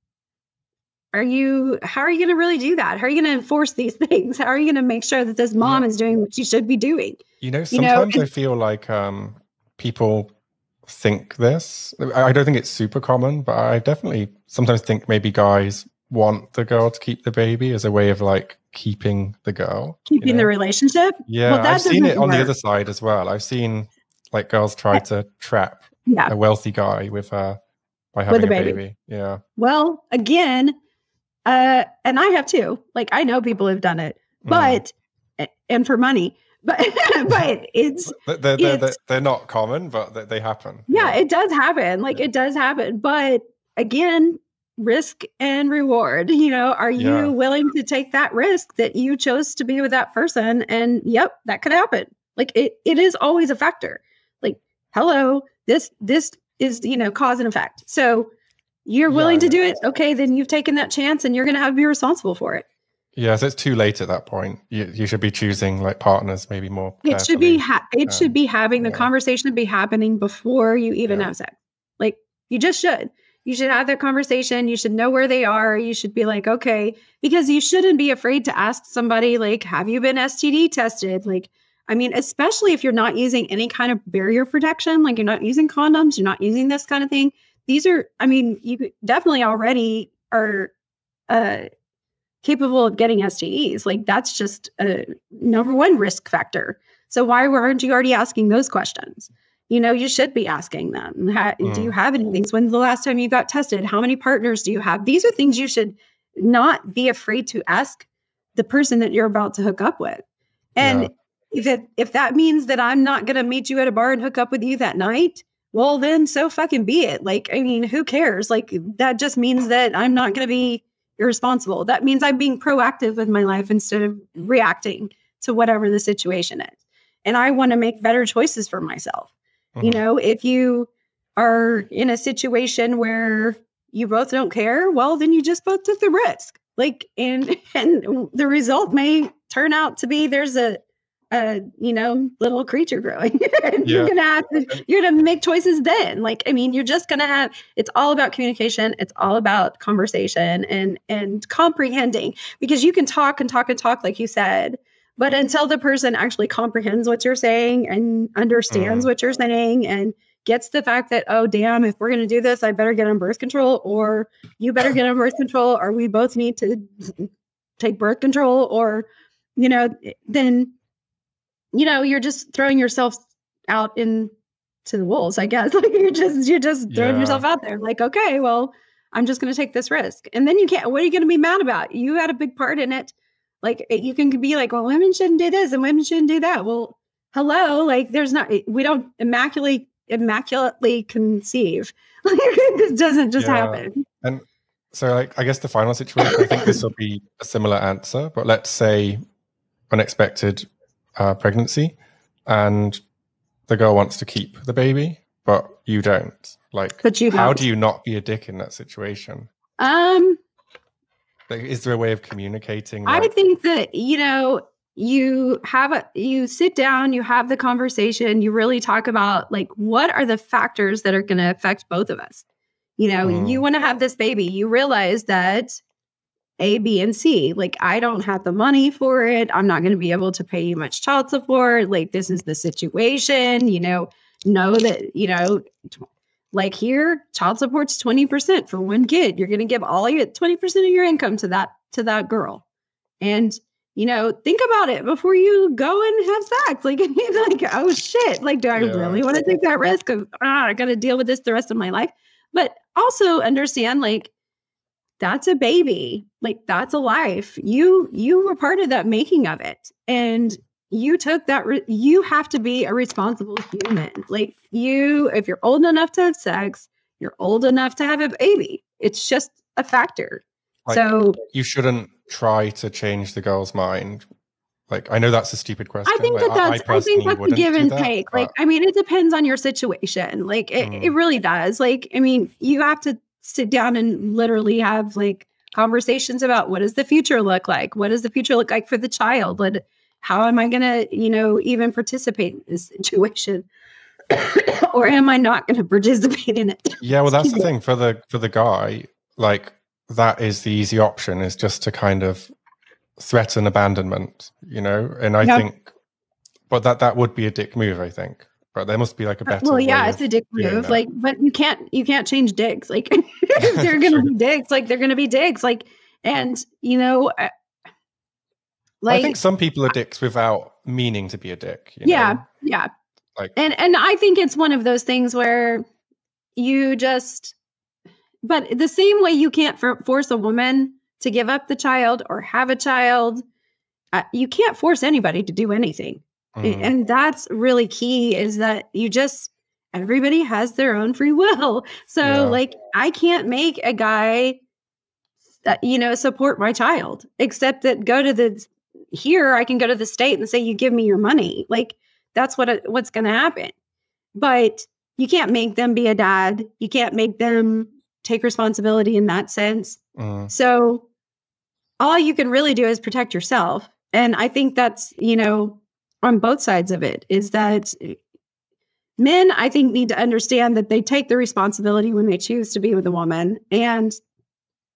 how are you going to really do that? How are you going to enforce these things? How are you going to make sure that this mom is doing what she should be doing? Sometimes I feel like people think this. I don't think it's super common, but I definitely sometimes think maybe guys want the girl to keep the baby as a way of like keeping the girl. Keeping the relationship? Yeah, well, I've seen it on the other side as well. I've seen like girls try to trap a wealthy guy with by having a baby. Yeah. Well, again, And I have too. Like, I know people have done it, but and for money, but it's they're not common, but they happen. Yeah, it does happen. Like, it does happen. But again, risk and reward. Are you willing to take that risk that you chose to be with that person? And yep, that could happen. Like, it is always a factor. Like, hello, this is cause and effect. So you're willing to do it. Okay, then you've taken that chance, and you're going to have to be responsible for it. Yeah, so it's too late at that point. You should be choosing like partners maybe more carefully. It should be having the conversation be happening before you even have sex. Like, you just should. You should have that conversation. You should know where they are. You should be like, okay, because you shouldn't be afraid to ask somebody, like, have you been STD tested? Like, I mean, especially if you're not using any kind of barrier protection, like you're not using condoms, you're not using this kind of thing. These are, I mean, you definitely already are capable of getting STDs. Like, that's just a number one risk factor. So why aren't you already asking those questions? You should be asking them. Do you have any things? When's the last time you got tested? How many partners do you have? These are things you should not be afraid to ask the person that you're about to hook up with. And if that means that I'm not going to meet you at a bar and hook up with you that night, well, then so fucking be it. Like, I mean, who cares? Like, that just means that I'm not going to be irresponsible. That means I'm being proactive with my life instead of reacting to whatever the situation is. And I want to make better choices for myself. If you are in a situation where you both don't care, well, then you just both took the risk. Like, and the result may turn out to be there's a little creature growing. You're gonna make choices then. Like, I mean, you're just gonna have, it's all about communication. It's all about conversation and comprehending, because you can talk and talk and talk, like you said, but until the person actually comprehends what you're saying and understands what you're saying and gets the fact that, oh, damn, if we're going to do this, I better get on birth control, or you better get on birth control, or we both need to take birth control, or, then, you're just throwing yourself out into the wolves, I guess. Like, you're just throwing yourself out there. Like, okay, well, I'm just going to take this risk. And then what are you going to be mad about? You had a big part in it. Like, you can be like, well, women shouldn't do this and women shouldn't do that. Well, hello, like, we don't immaculately conceive. Like, this doesn't just happen. And so, like, I guess the final situation, I think this will be a similar answer, but let's say unexpected pregnancy, and the girl wants to keep the baby, but you don't. Like, how do you not be a dick in that situation? Like, is there a way of communicating? I think that, you sit down, you have the conversation, you really talk about, like, what are the factors that are going to affect both of us? You want to have this baby. You realize that A, B, and C, like, I don't have the money for it. I'm not going to be able to pay you much child support. Like, this is the situation, know that, like, here, child support's 20% for one kid. You're going to give all 20% of your income to that girl. And, think about it before you go and have sex. Like, oh shit. Like, do I really want to take that risk of, I got to deal with this the rest of my life? But also understand, like, that's a baby. Like, that's a life. You were part of that making of it. And you took that, you have to be a responsible human. Like, if you're old enough to have sex, you're old enough to have a baby. It's just a factor. Like, so you shouldn't try to change the girl's mind. Like, I know that's a stupid question. I think that's a give and take. Like, I mean, it depends on your situation. Like, it really does. Like, I mean, you have to sit down and literally have, like, conversations about, what does the future look like? What does the future look like for the child? How am I going to, even participate in this situation? Or am I not going to participate in it? Yeah, well, that's the thing for the guy. Like, that is the easy option, is just to kind of threaten abandonment, and I think, but that would be a dick move, I think. But there must be, like, a better way. It's a dick move. Like, but you can't change dicks. Like, they're going to be dicks. Like, they're going to be dicks. Like, and I think some people are dicks without meaning to be a dick. Yeah. Like, and I think it's one of those things where you just, but the same way you can't force a woman to give up the child or have a child. You can't force anybody to do anything. And that's really key, is that everybody has their own free will. So like, I can't make a guy, support my child, except that I can go to the state and say, you give me your money. Like, that's what's going to happen. But you can't make them be a dad. You can't make them take responsibility in that sense. So all you can really do is protect yourself. And I think that's, on both sides of it, is that men, I think, need to understand that they take the responsibility when they choose to be with a woman. And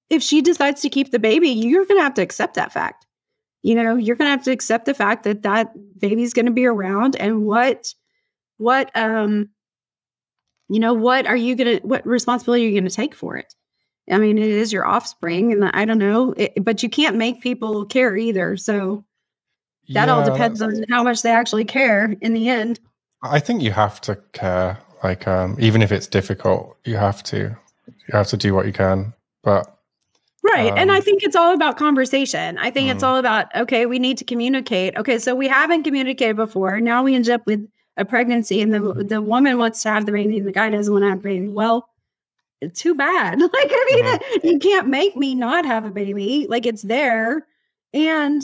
if she decides to keep the baby, you're going to have to accept that fact. You're going to have to accept the fact that baby's going to be around, and what responsibility are you going to take for it? I mean, it is your offspring, and I don't know, but you can't make people care either. So that all depends on how much they actually care in the end. I think you have to care, like, even if it's difficult, you have to do what you can. But right. And I think it's all about conversation. I think it's all about, okay, we need to communicate. Okay, so we haven't communicated before. Now we end up with a pregnancy, and the woman wants to have the baby and the guy doesn't want to have the baby. Well, it's too bad. Like, I mean, you can't make me not have a baby. Like, it's there. And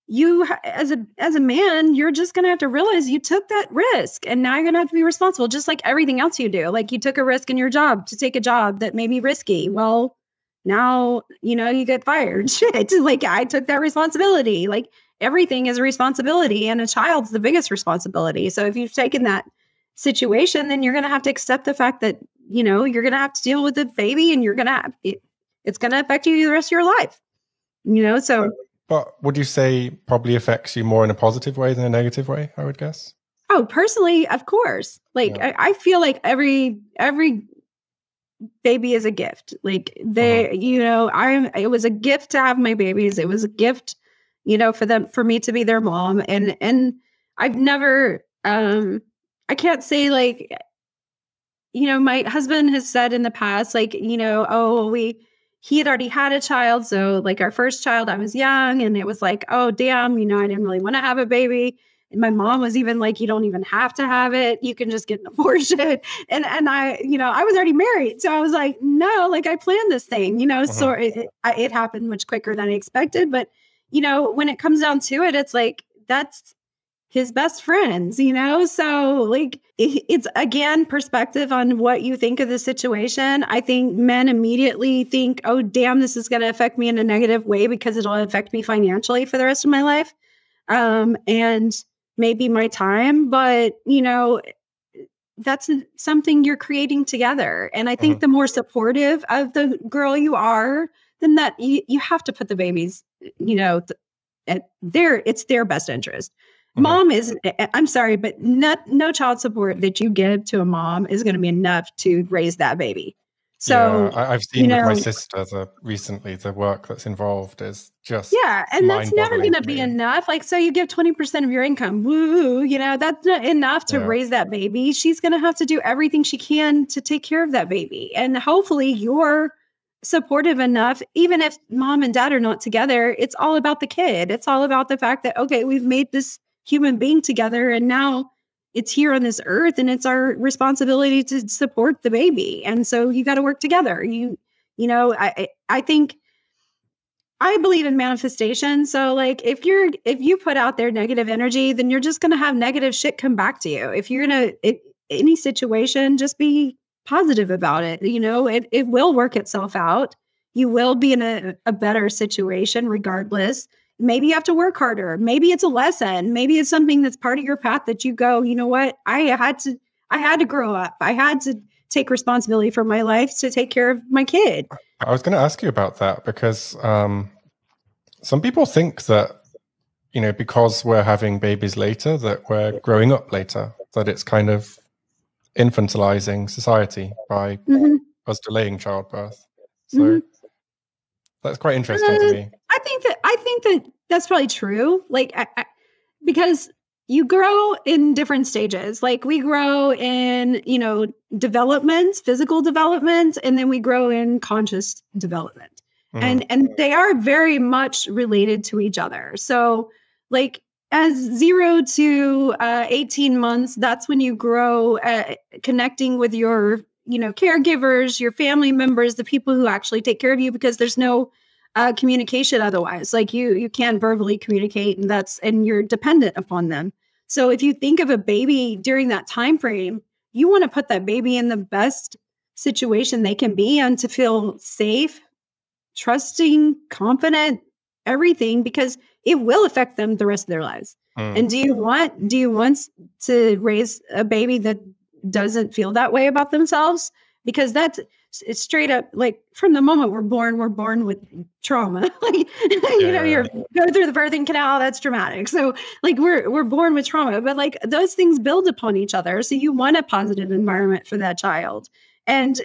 you, as a man, you're just going to have to realize you took that risk, and now you're going to have to be responsible, just like everything else you do. Like, you took a risk in your job to take a job that may be risky. Well, now, you get fired. Shit. Like, I took that responsibility. Like, everything is a responsibility, and a child's the biggest responsibility. So if you've taken that situation, then you're going to have to accept the fact that, you're going to have to deal with the baby, and it's going to affect you the rest of your life, so. But would you say probably affects you more in a positive way than a negative way, I would guess? Oh, personally, of course. Like, I feel like every baby is a gift. Like, it was a gift to have my babies. It was a gift, for me to be their mom. And I've never, I can't say, like, my husband has said in the past, like, he had already had a child. So, like, our first child, I was young, and it was like, oh, damn, I didn't really want to have a baby. And my mom was even like, you don't even have to have it. You can just get an abortion. And I, I was already married. So I was like, no, like, I planned this thing, so it happened much quicker than I expected. But, when it comes down to it, it's like, that's his best friends, so, like, it's, again, perspective on what you think of the situation. I think men immediately think, oh, damn, this is going to affect me in a negative way because it'll affect me financially for the rest of my life. And maybe my time, but, that's something you're creating together. And I think the more supportive of the girl you are, then that you have to put the babies, it's their best interest. Mom I'm sorry, but no child support that you give to a mom is going to be enough to raise that baby. So I've seen with my sister recently, the work that's involved is just and that's never going to be enough. Like, so you give 20% of your income, woo, that's not enough to raise that baby. She's going to have to do everything she can to take care of that baby. And hopefully you're supportive enough, even if mom and dad are not together. It's all about the kid. It's all about the fact that, okay, we've made this human being together, and now it's here on this earth, and it's our responsibility to support the baby. And so you got to work together. I think I believe in manifestation. So, like, if you put out there negative energy, then you're just going to have negative shit come back to you. If you're going to, any situation, just be positive about it. It will work itself out. You will be in a better situation regardless. Maybe you have to work harder. Maybe it's a lesson. Maybe it's something that's part of your path that you go, you know what? I had to grow up. I had to take responsibility for my life to take care of my kid. I was going to ask you about that because some people think that, because we're having babies later, that we're growing up later, that it's kind of infantilizing society by us delaying childbirth. So that's quite interesting to me. I think that that's probably true. Like, because you grow in different stages. Like, we grow in, development, physical development, and then we grow in conscious development. And they are very much related to each other. So like as 0 to 18 months, that's when you grow connecting with your, caregivers, your family members, the people who actually take care of you, because there's no communication otherwise. Like you can't verbally communicate, and you're dependent upon them. So if you think of a baby during that time frame, you want to put that baby in the best situation they can be in to feel safe, trusting, confident, everything, because it will affect them the rest of their lives. And do you want to raise a baby that doesn't feel that way about themselves? Because it's straight up, like, from the moment we're born with trauma. Like, you're going through the birthing canal, that's traumatic. So like we're born with trauma, but like those things build upon each other. So you want a positive environment for that child. And,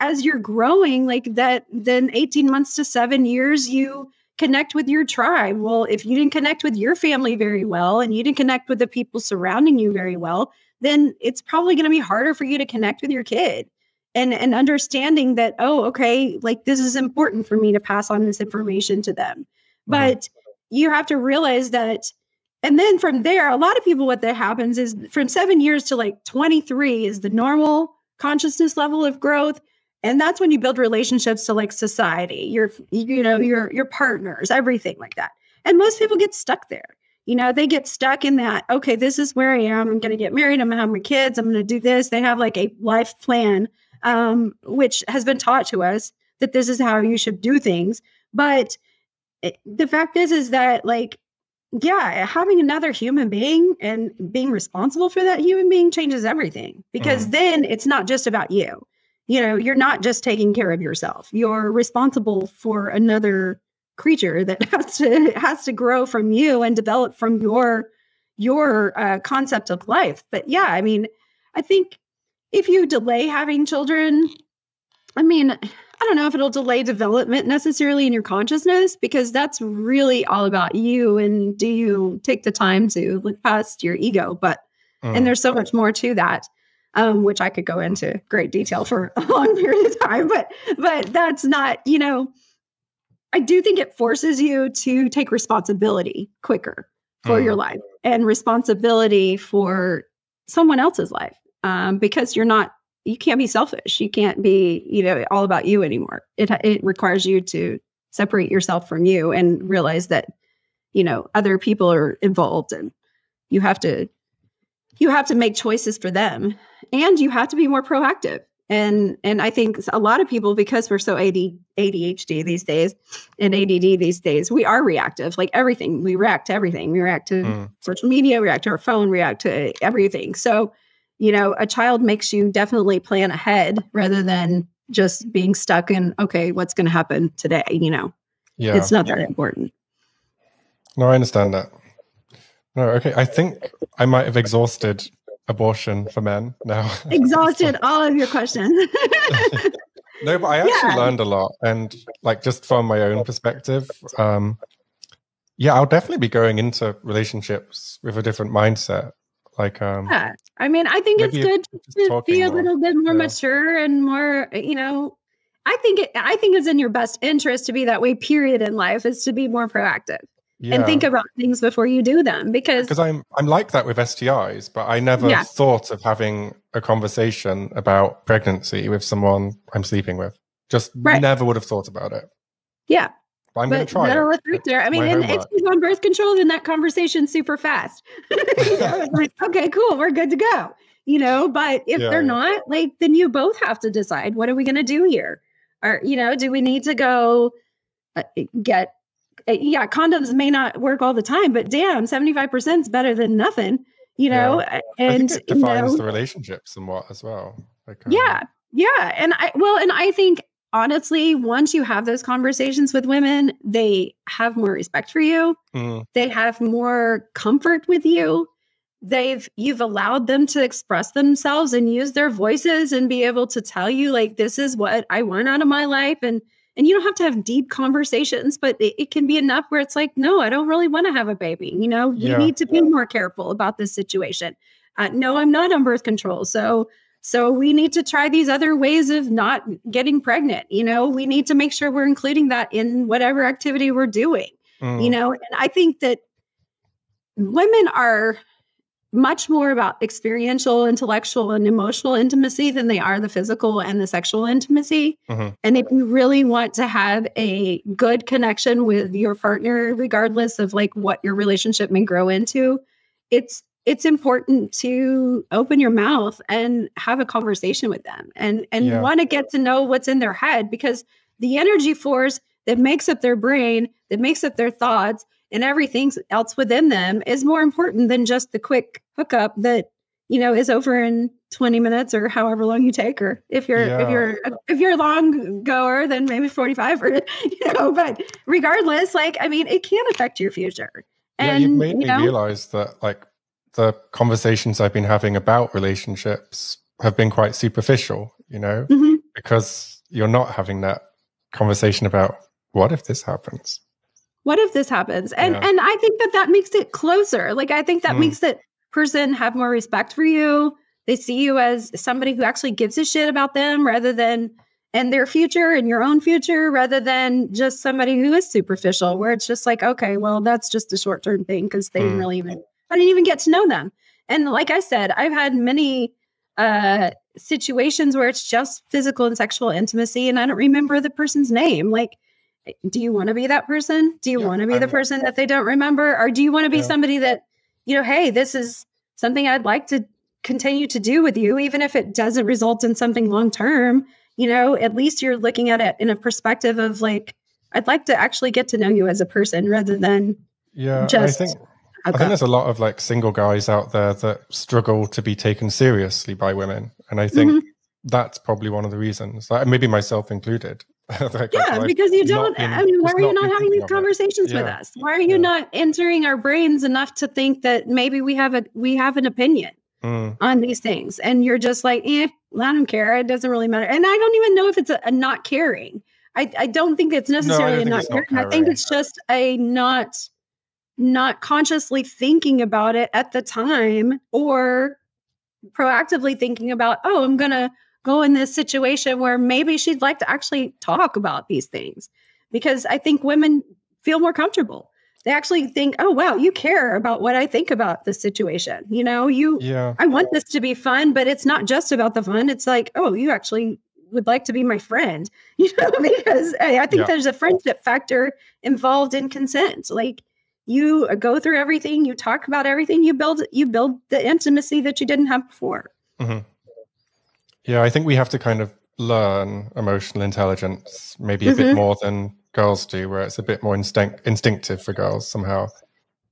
as you're growing like that, then 18 months to 7 years, you connect with your tribe. Well, if you didn't connect with your family very well, and you didn't connect with the people surrounding you very well, then it's probably going to be harder for you to connect with your kid. And understanding that, oh, okay, like this is important for me to pass on this information to them. But you have to realize that. And then from there, a lot of people, what that happens is from 7 years to like 23 is the normal consciousness level of growth. And that's when you build relationships to like society, your partners, everything like that. And most people get stuck there. They get stuck in that, okay, this is where I am. I'm going to get married. I'm going to have my kids. I'm going to do this. They have like a life plan, which has been taught to us that this is how you should do things. But the fact is that like, yeah, having another human being and being responsible for that human being changes everything, because then it's not just about you. You're not just taking care of yourself. You're responsible for another creature that has to grow from you and develop from your concept of life. But yeah, I mean, I think if you delay having children, I mean, I don't know if it'll delay development necessarily in your consciousness, because that's really all about you. And do you take the time to look past your ego? But, and there's so much more to that, which I could go into great detail for a long period of time, but that's not, I do think it forces you to take responsibility quicker for your life and responsibility for someone else's life. Because you can't be selfish. You can't be, all about you anymore. It requires you to separate yourself from you and realize that, other people are involved, and you have to make choices for them, and you have to be more proactive. And I think a lot of people, because we're so ADHD these days and ADD these days, we are reactive, like everything. We react to everything. We react to social media, react to our phone, react to everything. So, a child makes you definitely plan ahead rather than just being stuck in, okay, what's going to happen today? Yeah, it's not very important. No, I understand that. No, okay. I think I might have exhausted abortion for men now. Exhausted all of your questions. No, but I actually learned a lot. And like, just from my own perspective, I'll definitely be going into relationships with a different mindset. Like, I mean, I think it's good to be a little bit more mature and more, I think it's in your best interest to be that way, period, in life, is to be more proactive and think about things before you do them. Because I'm like that with STIs, but I never thought of having a conversation about pregnancy with someone I'm sleeping with. Just never would have thought about it. Yeah. But I'm going to try it. There. I mean, and if she's on birth control, then that conversation's super fast. It's like, okay, cool, we're good to go. But if they're not, like, then you both have to decide, what are we going to do here? Or, do we need to go get, condoms may not work all the time, but damn, 75% is better than nothing, and I think it defines the relationship somewhat as well. Like, and I think, honestly, once you have those conversations with women, they have more respect for you. They have more comfort with you. You've allowed them to express themselves and use their voices and be able to tell you, like, this is what I want out of my life. And you don't have to have deep conversations, but it can be enough where it's like, no, I don't really want to have a baby. You need to be more careful about this situation. No, I'm not on birth control. So So we need to try these other ways of not getting pregnant. We need to make sure we're including that in whatever activity we're doing, and I think that women are much more about experiential, intellectual, and emotional intimacy than they are the physical and the sexual intimacy. And if you really want to have a good connection with your partner, regardless of like what your relationship may grow into, it's important to open your mouth and have a conversation with them and want to get to know what's in their head, because the energy force that makes up their brain, that makes up their thoughts, and everything else within them is more important than just the quick hookup that, is over in 20 minutes or however long you take. Or if you're a long goer, then maybe 45 or, but regardless, it can affect your future. And you've made me realize that like the conversations I've been having about relationships have been quite superficial, because you're not having that conversation about what if this happens? What if this happens? And I think that makes it closer. Like, I think that makes that person have more respect for you. They see you as somebody who actually gives a shit about them and their future and your own future, rather than just somebody who is superficial, where it's just like, okay, well, that's just a short-term thing because they I didn't even get to know them. And like I said, I've had many situations where it's just physical and sexual intimacy, and I don't remember the person's name. Like, do you want to be that person? Do you want to be the person that they don't remember? Or do you want to be somebody that, hey, this is something I'd like to continue to do with you, even if it doesn't result in something long-term, at least you're looking at it in a perspective of like, I'd like to actually get to know you as a person rather than just... I think there's a lot of like single guys out there that struggle to be taken seriously by women. And I think that's probably one of the reasons, like, maybe myself incled. Because you don't, why are you not having these conversations with us? Why are you not entering our brains enough to think that maybe we have an opinion on these things? And you're just like, I don't care. It doesn't really matter. And I don't even know if it's a not caring. I don't think it's necessarily a not caring. I think it's just a not consciously thinking about it at the time, or proactively thinking about, I'm going to go in this situation where maybe she'd like to actually talk about these things, because I think women feel more comfortable. They actually think, oh, wow, you care about what I think about this situation. I want this to be fun, but it's not just about the fun. It's like, oh, you actually would like to be my friend, because I think there's a friendship factor involved in consent. Like, you go through everything, you talk about everything, you build the intimacy that you didn't have before. Yeah, I think we have to kind of learn emotional intelligence maybe a bit more than girls do, where it's a bit more instinctive for girls somehow.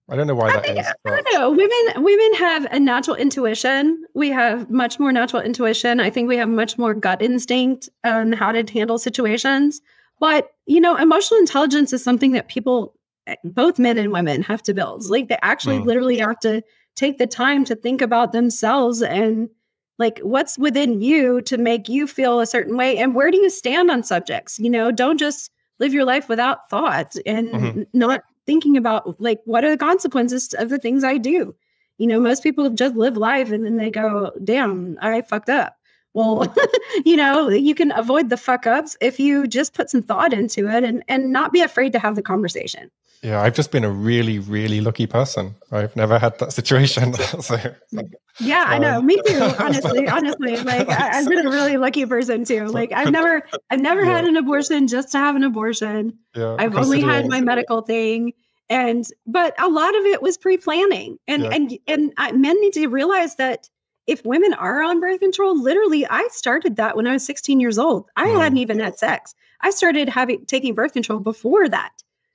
I don't know why that is. But... I don't know. Women have a natural intuition. We have much more natural intuition. I think we have much more gut instinct on how to handle situations. But, emotional intelligence is something that people, both men and women, have to build. Like, they actually literally have to take the time to think about themselves and like what's within you to make you feel a certain way, and where do you stand on subjects. Don't just live your life without thought and not thinking about like, what are the consequences of the things I do. Most people just live life and then they go, damn, I fucked up. Well, you can avoid the fuck ups if you just put some thought into it and not be afraid to have the conversation. Yeah, I've just been a really, really lucky person. I've never had that situation. Yeah, I know. Me too. Honestly, like I've been a really lucky person too. Like I've never had an abortion just to have an abortion. Yeah, I've only had my medical thing, but a lot of it was pre-planning. And men need to realize that if women are on birth control, literally, I started that when I was 16 years old. I hadn't even had sex. I started taking birth control before that.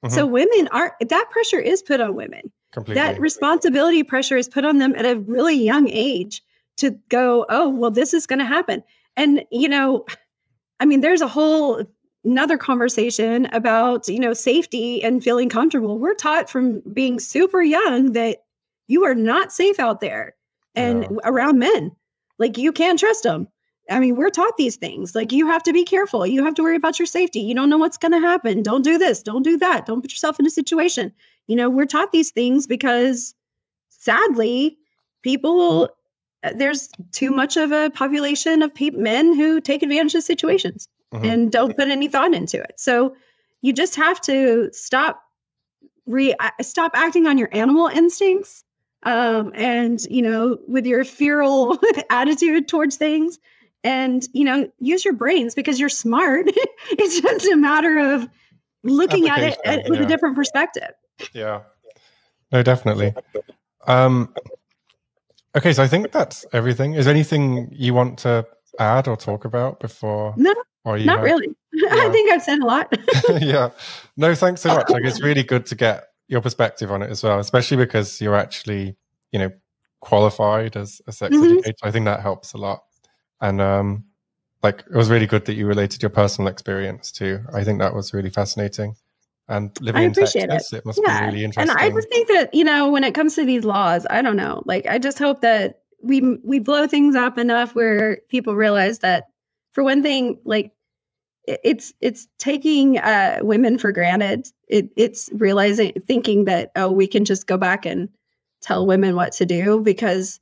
So women that pressure is put on women. Completely. That responsibility pressure is put on them at a really young age to go, oh, well, this is going to happen. And, there's a whole another conversation about, safety and feeling comfortable. We're taught from being super young that you are not safe out there and around men. Like, you can't trust them. We're taught these things. Like, you have to be careful. You have to worry about your safety. You don't know what's going to happen. Don't do this. Don't do that. Don't put yourself in a situation. We're taught these things because sadly, people there's too much of a population of men who take advantage of situations and don't put any thought into it. So you just have to stop acting on your animal instincts, and, with your feral attitude towards things, and, use your brains because you're smart. It's just a matter of looking at it with a different perspective. Yeah, no, definitely. Okay, so I think that's everything. Is there anything you want to add or talk about before? No, not really. Yeah. I think I've said a lot. Yeah. No, thanks so much. Like, it's really good to get your perspective on it as well, especially because you're actually, qualified as a sex educator. I think that helps a lot. And it was really good that you related your personal experience too. I think that was really fascinating. And living in Texas, it must be really interesting. And I just think that, when it comes to these laws, I don't know, I just hope that we blow things up enough where people realize that, for one thing, it's taking women for granted. It's thinking that, we can just go back and tell women what to do, because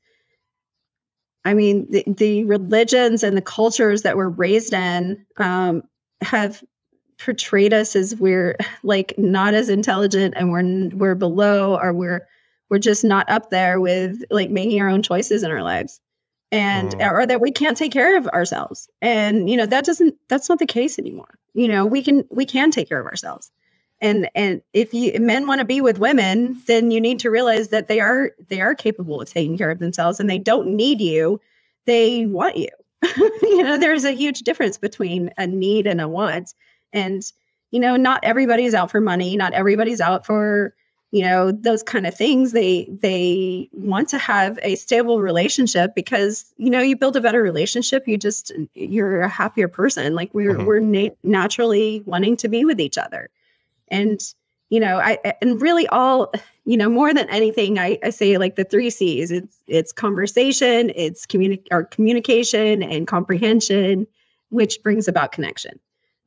the religions and the cultures that we're raised in have portrayed us as we're not as intelligent, and we're below, or we're just not up there with making our own choices in our lives, and or that we can't take care of ourselves. And that's not the case anymore. We can take care of ourselves. And if men want to be with women, then you need to realize that they are capable of taking care of themselves, and they don't need you. They want you. There's a huge difference between a need and a want. And, not everybody's out for money. Not everybody's out for, those kind of things. They want to have a stable relationship because, you build a better relationship. You're a happier person. We're naturally wanting to be with each other. And, and really all, more than anything, I say the 3 C's. It's conversation, it's communication and comprehension, which brings about connection.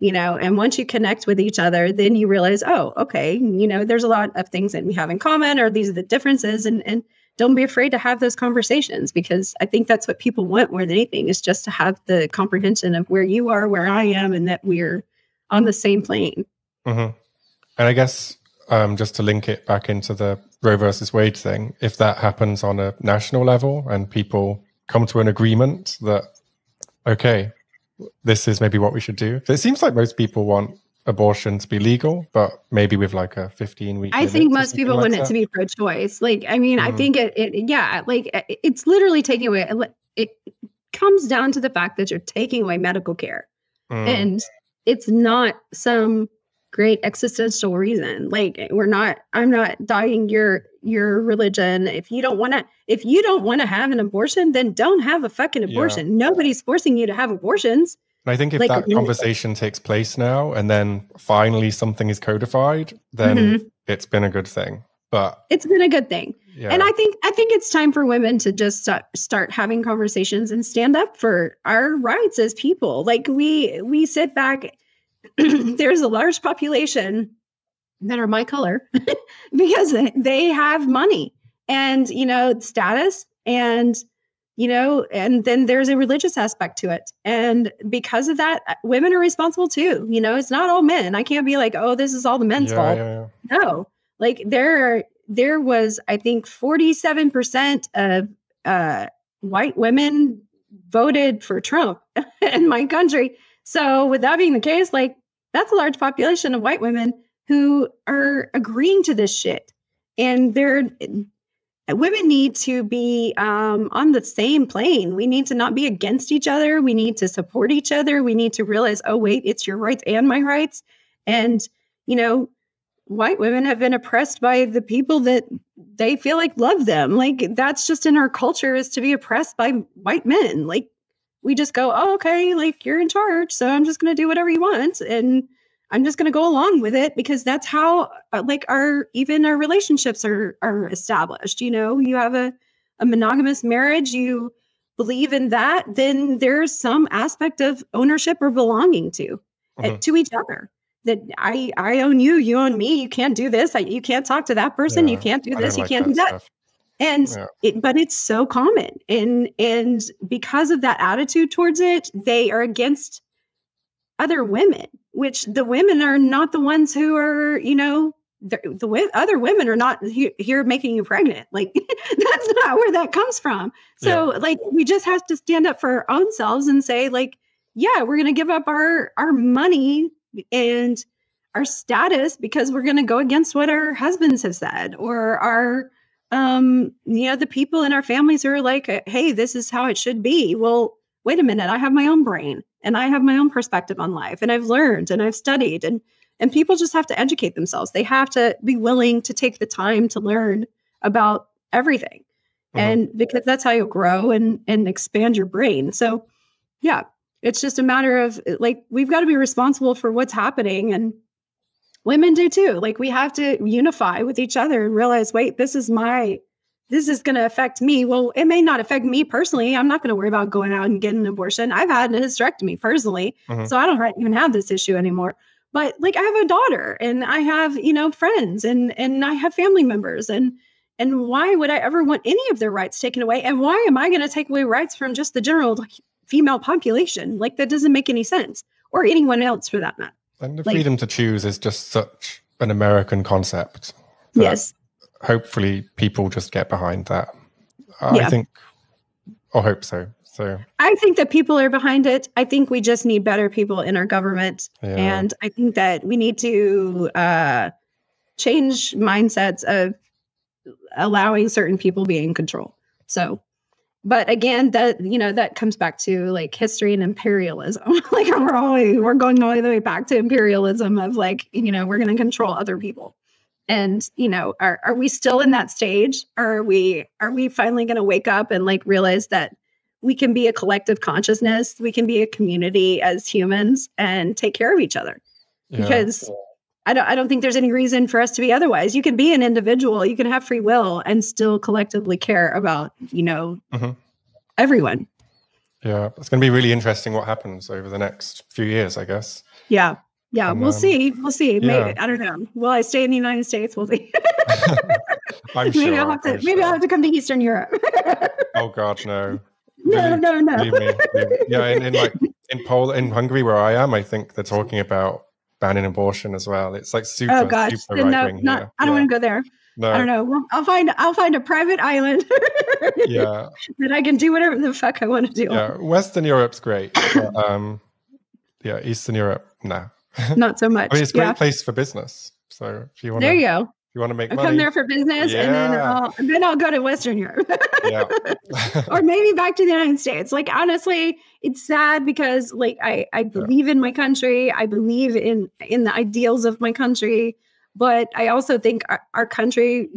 And once you connect with each other, then you realize, oh, okay, there's a lot of things that we have in common, or these are the differences. And don't be afraid to have those conversations, because I think that's what people want more than anything, is just to have the comprehension of where you are, where I am, and that we're on the same plane. And I guess just to link it back into the Roe versus Wade thing, if that happens on a national level and people come to an agreement that, okay, this is maybe what we should do. It seems like most people want abortion to be legal, but maybe with a 15-week. I think most people want it to be pro-choice. I think it's literally taking away. It comes down to the fact that you're taking away medical care, and it's not some great existential reason. I'm not dying your religion. If you don't want to have an abortion, then don't have a fucking abortion. Yeah. Nobody's forcing you to have abortions. And I think if that conversation takes place now, and then finally something is codified, then it's been a good thing. But it's been a good thing. Yeah. And I think it's time for women to just start having conversations and stand up for our rights as people. We sit back. There's a large population that are my color because they have money and, status, and, and then there's a religious aspect to it. And because of that, women are responsible too. It's not all men. I can't be oh, this is all the men's fault. Yeah. No, there was, I think, 47% of white women voted for Trump in my country. So with that being the case, that's a large population of white women who are agreeing to this shit. And women need to be on the same plane. We need to not be against each other. We need to support each other. We need to realize, oh, wait, it's your rights and my rights. And, white women have been oppressed by the people that they feel love them. That's just in our culture, is to be oppressed by white men. We just go, oh, okay, you're in charge, so I'm just going to do whatever you want. And I'm just going to go along with it, because that's how our relationships are established. You have a monogamous marriage, you believe in that, then there's some aspect of ownership or belonging to each other. That I own you, you own me. You can't do this. You can't talk to that person. You can't do this. You can't do that. And but it's so common. And because of that attitude towards it, they are against other women, which the women are not the ones who are, the other women are not here making you pregnant. Like, that's not where that comes from. So like, we just have to stand up for our own selves and say, like, yeah, we're going to give up our money and our status because we're going to go against what our husbands have said, or our, the people in our families who are like, hey, this is how it should be. Well, wait a minute, I have my own brain and I have my own perspective on life, and I've learned and I've studied, and people just have to educate themselves. They have to be willing to take the time to learn about everything. And because that's how you grow and expand your brain. So yeah, it's just a matter of like, we've got to be responsible for what's happening, and women do too. Like, we have to unify with each other and realize, wait, this is going to affect me. Well, it may not affect me personally. I'm not going to worry about going out and getting an abortion. I've had a hysterectomy personally, so I don't even have this issue anymore. But like, I have a daughter and I have, friends and I have family members, and why would I ever want any of their rights taken away? And why am I going to take away rights from just the general female population? Like, that doesn't make any sense, or anyone else for that matter. And the freedom to choose is just such an American concept. Yes. Hopefully people just get behind that. I think, or hope so. So I think that people are behind it. I think we just need better people in our government. Yeah. And I think that we need to change mindsets of allowing certain people be in control. So, but again, that comes back to like history and imperialism. Like, we're going all the way back to imperialism of like, we're going to control other people. And, are we still in that stage? Or are we finally going to wake up and like realize that we can be a collective consciousness, we can be a community as humans and take care of each other? Because I don't think there's any reason for us to be otherwise. You can be an individual, you can have free will and still collectively care about, everyone. Yeah, it's going to be really interesting what happens over the next few years, I guess. Yeah. Yeah, and, we'll see. We'll see. Maybe, I don't know. Will I stay in the United States? We'll see. I'm sure. Maybe I'll have to come to Eastern Europe. Oh God, no. No. Believe me. Yeah, in Poland, in Hungary, where I am, I think they're talking about banning abortion as well. It's like super. Oh gosh, super right-wing here. I don't want to go there. No. I don't know. Well, I'll find a private island. Yeah. That I can do whatever the fuck I want to do. Yeah, Western Europe's great. But, yeah, Eastern Europe, no. Not so much. I mean, it's a great place for business. So if you want, there you go. If you want to make I'll money, come there for business, and then I'll go to Western Europe. Yeah. Or maybe back to the United States. Like, honestly, it's sad because like I believe in my country. I believe in the ideals of my country. But I also think our country,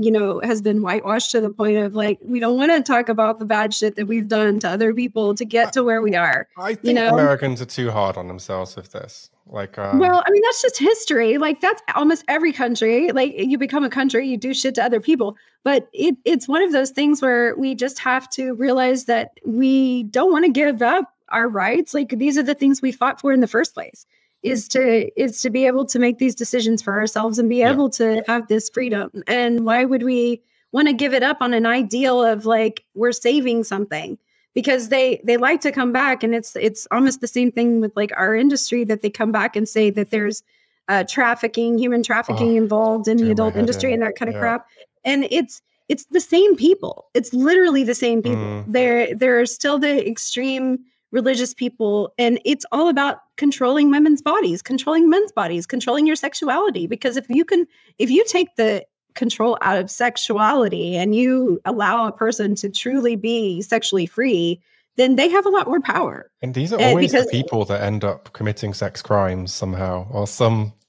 has been whitewashed to the point of like, we don't want to talk about the bad shit that we've done to other people to get to where we are. I think Americans are too hard on themselves with this. Like, well, I mean, that's just history. Like, that's almost every country. Like, you become a country, you do shit to other people. But it's one of those things where we just have to realize that we don't want to give up our rights. Like, these are the things we fought for in the first place. Is to be able to make these decisions for ourselves and be able to have this freedom. And why would we want to give it up on an ideal of like, we're saving something? Because they like to come back, and it's almost the same thing with like our industry, that they come back and say that there's human trafficking involved in the adult industry and that kind of crap. And it's the same people. It's literally the same people. There are still the extreme religious people, and it's all about controlling women's bodies, controlling men's bodies, controlling your sexuality. Because if you take the control out of sexuality and you allow a person to truly be sexually free, then they have a lot more power. And these are always the people that end up committing sex crimes somehow, or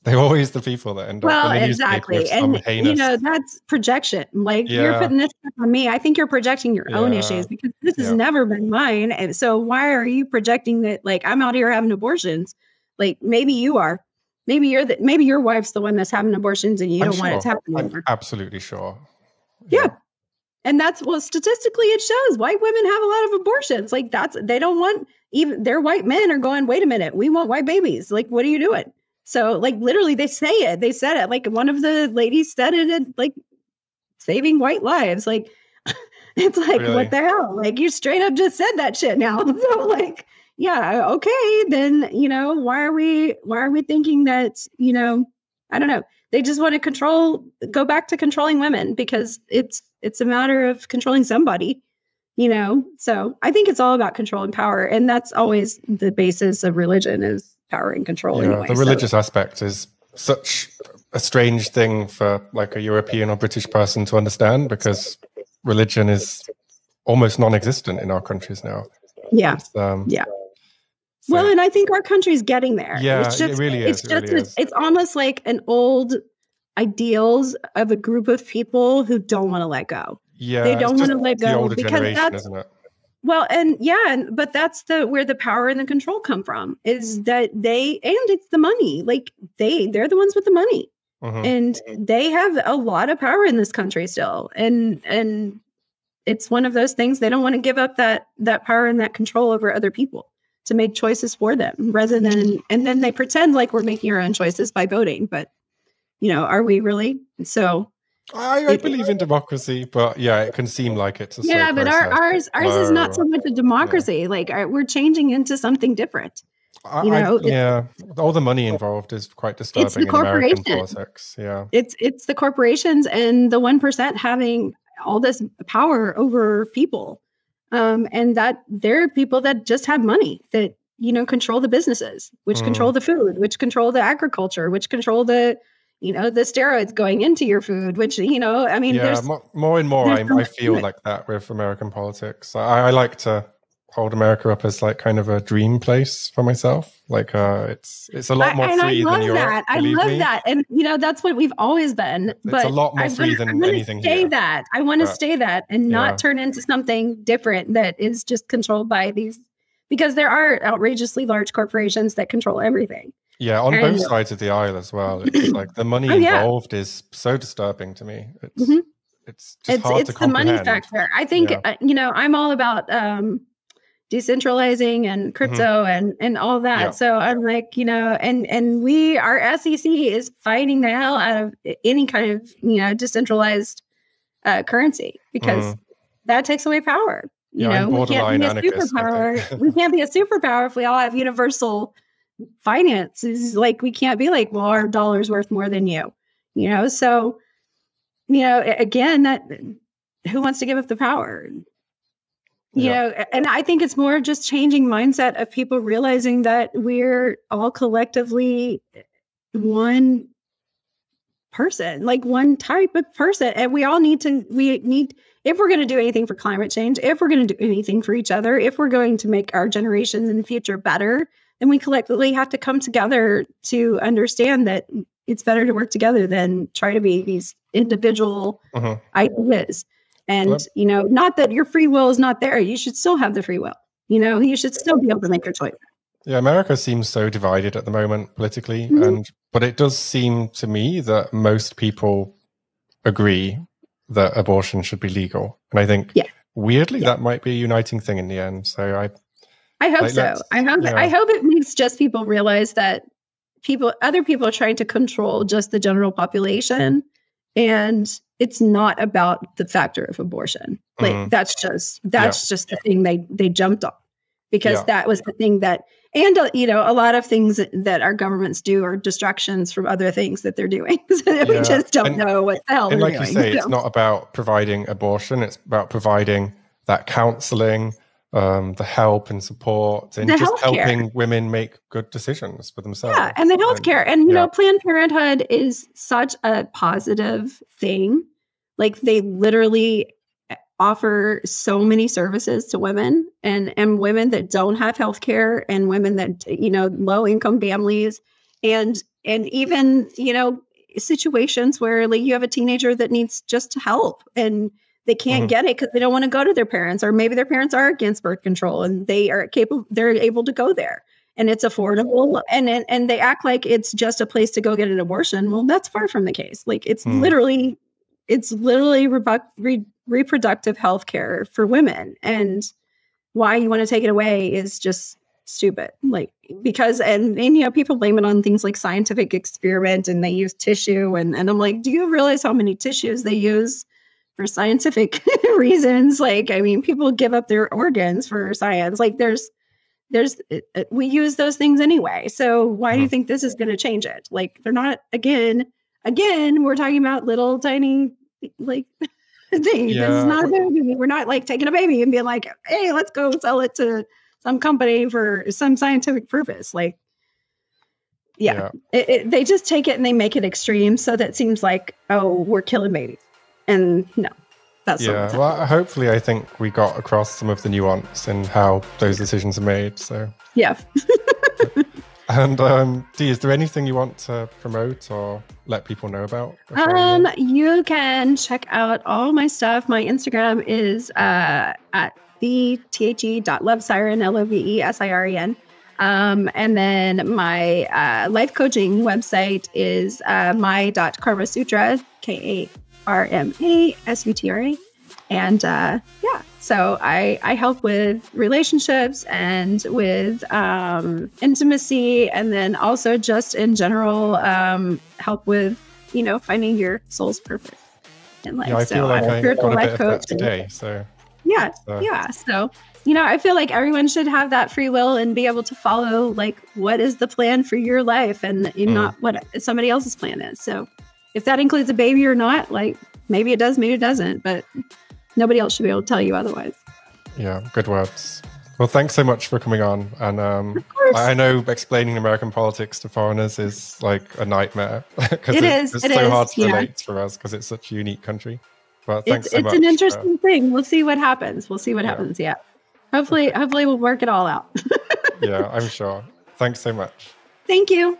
they're always the people that end up in the newspaper with some heinous. That's projection. Like, you're putting this stuff on me. I think you're projecting your own issues, because this has never been mine. And so why are you projecting that, like, I'm out here having abortions? Like, maybe you are. Maybe your wife's the one that's having abortions and you don't want it to happen anymore. I'm absolutely sure. Yeah. And statistically it shows white women have a lot of abortions. Like, they don't want, even their white men are going, wait a minute, we want white babies. Like, what are you doing? So like, literally they said it. Like, one of the ladies said it, like, saving white lives. Like, It's like, Really? what the hell? Like, you straight up just said that shit now. So like, yeah, okay, then, why are we thinking that, I don't know. They just want to go back to controlling women because it's a matter of controlling somebody, So I think it's all about control and power. And that's always the basis of religion, is power and control anyway. The religious aspect is such a strange thing for like a European or British person to understand, because religion is almost non-existent in our countries now. Yeah. So, well, and I think our country's getting there. Yeah, it's just, it really is. It's almost like an old ideals of a group of people who don't want to let go. Yeah, they don't want to let the go older because generation, isn't it? Well, but that's where the power and the control come from, is that and it's the money. Like they're the ones with the money, and they have a lot of power in this country still. And it's one of those things, they don't want to give up that power and that control over other people to make choices for them, and then they pretend like we're making our own choices by voting. But, are we really? So I believe in democracy, but yeah, it can seem like it's a slow but process. ours is not so much a democracy. Like we're changing into something different. All the money involved is quite disturbing. It's the in American corporation. politics. Yeah, it's the corporations and the 1% having all this power over people, and that there are people that just have money that control the businesses, which control the food, which control the agriculture, which control the steroids going into your food, which, there's more and more, I feel like that with American politics. I like to hold America up as like kind of a dream place for myself. Like it's a lot more free than Europe. I love that. And, that's what we've always been. But it's a lot more free than anything here. I want to stay that and not turn into something different that is just controlled by these, because there are outrageously large corporations that control everything. Yeah, on both sides of the aisle as well. It's like the money involved is so disturbing to me. It's just hard to comprehend. It's the money factor. I think, I'm all about decentralizing and crypto and all that. Yeah. So I'm like, and our SEC is fighting the hell out of any kind of, decentralized currency, because that takes away power. We can't be a superpower. We can't be a superpower if we all have universal finance. Is like, we can't be like, well, our dollar's worth more than you, so, again, that who wants to give up the power? And I think it's more just changing mindset of people realizing that we're all collectively one person, like one type of person. And we need, if we're going to do anything for climate change, if we're going to do anything for each other, if we're going to make our generations in the future better, then we collectively have to come together to understand that it's better to work together than try to be these individual ideas. And, not that your free will is not there. You should still have the free will. You should still be able to make your choice. Yeah, America seems so divided at the moment politically. But it does seem to me that most people agree that abortion should be legal. And I think, weirdly, that might be a uniting thing in the end. So I hope so. I hope it makes just people realize that other people are trying to control just the general population. And it's not about the factor of abortion. Like that's just the thing they jumped on, because that was the thing that, and a lot of things that our governments do are distractions from other things that they're doing. So we just don't know what the hell they're doing. Like you say, it's not about providing abortion. It's about providing that counseling, the help and support, and just helping women make good decisions for themselves. Yeah, and the healthcare. And, Planned Parenthood is such a positive thing. Like, they literally offer so many services to women and women that don't have healthcare, and women that, low income families, and even, situations where, like, you have a teenager that needs just help and they can't get it because they don't want to go to their parents, or maybe their parents are against birth control and they're able to go there and it's affordable, and they act like it's just a place to go get an abortion. Well, that's far from the case. Like, it's literally reproductive health care for women, and why you want to take it away is just stupid. Like, because, and people blame it on things like scientific experiment, and they use tissue. And I'm like, do you realize how many tissues they use for scientific reasons. Like, I mean, people give up their organs for science. Like we use those things anyway. So why do you think this is going to change it? Like, they're not, again, we're talking about little tiny, like, things. Yeah. This is not a baby. We're not like taking a baby and being like, hey, let's go sell it to some company for some scientific purpose. Like, they just take it and they make it extreme. So that seems like, oh, we're killing babies. And no, that's not well, hopefully I think we got across some of the nuance in how those decisions are made. So yeah. And Dee, is there anything you want to promote or let people know about? You can check out all my stuff. My Instagram is at the.lovesiren, LOVESIREN. And then my life coaching website is my.karmasutra, KARMASUTRA. And so I help with relationships and with intimacy, and then also just in general help with, finding your soul's purpose in life. Yeah, I feel like I got a bit of that today. So yeah. So, I feel like everyone should have that free will and be able to follow, like, what is the plan for your life and not what somebody else's plan is. So if that includes a baby or not, like, maybe it does, maybe it doesn't, but nobody else should be able to tell you otherwise. Yeah, good words. Well, thanks so much for coming on. And I know explaining American politics to foreigners is like a nightmare because it's so hard to relate for us because it's such a unique country. But thanks so much. It's an interesting thing. We'll see what happens. Yeah. Hopefully we'll work it all out. Yeah, I'm sure. Thanks so much. Thank you.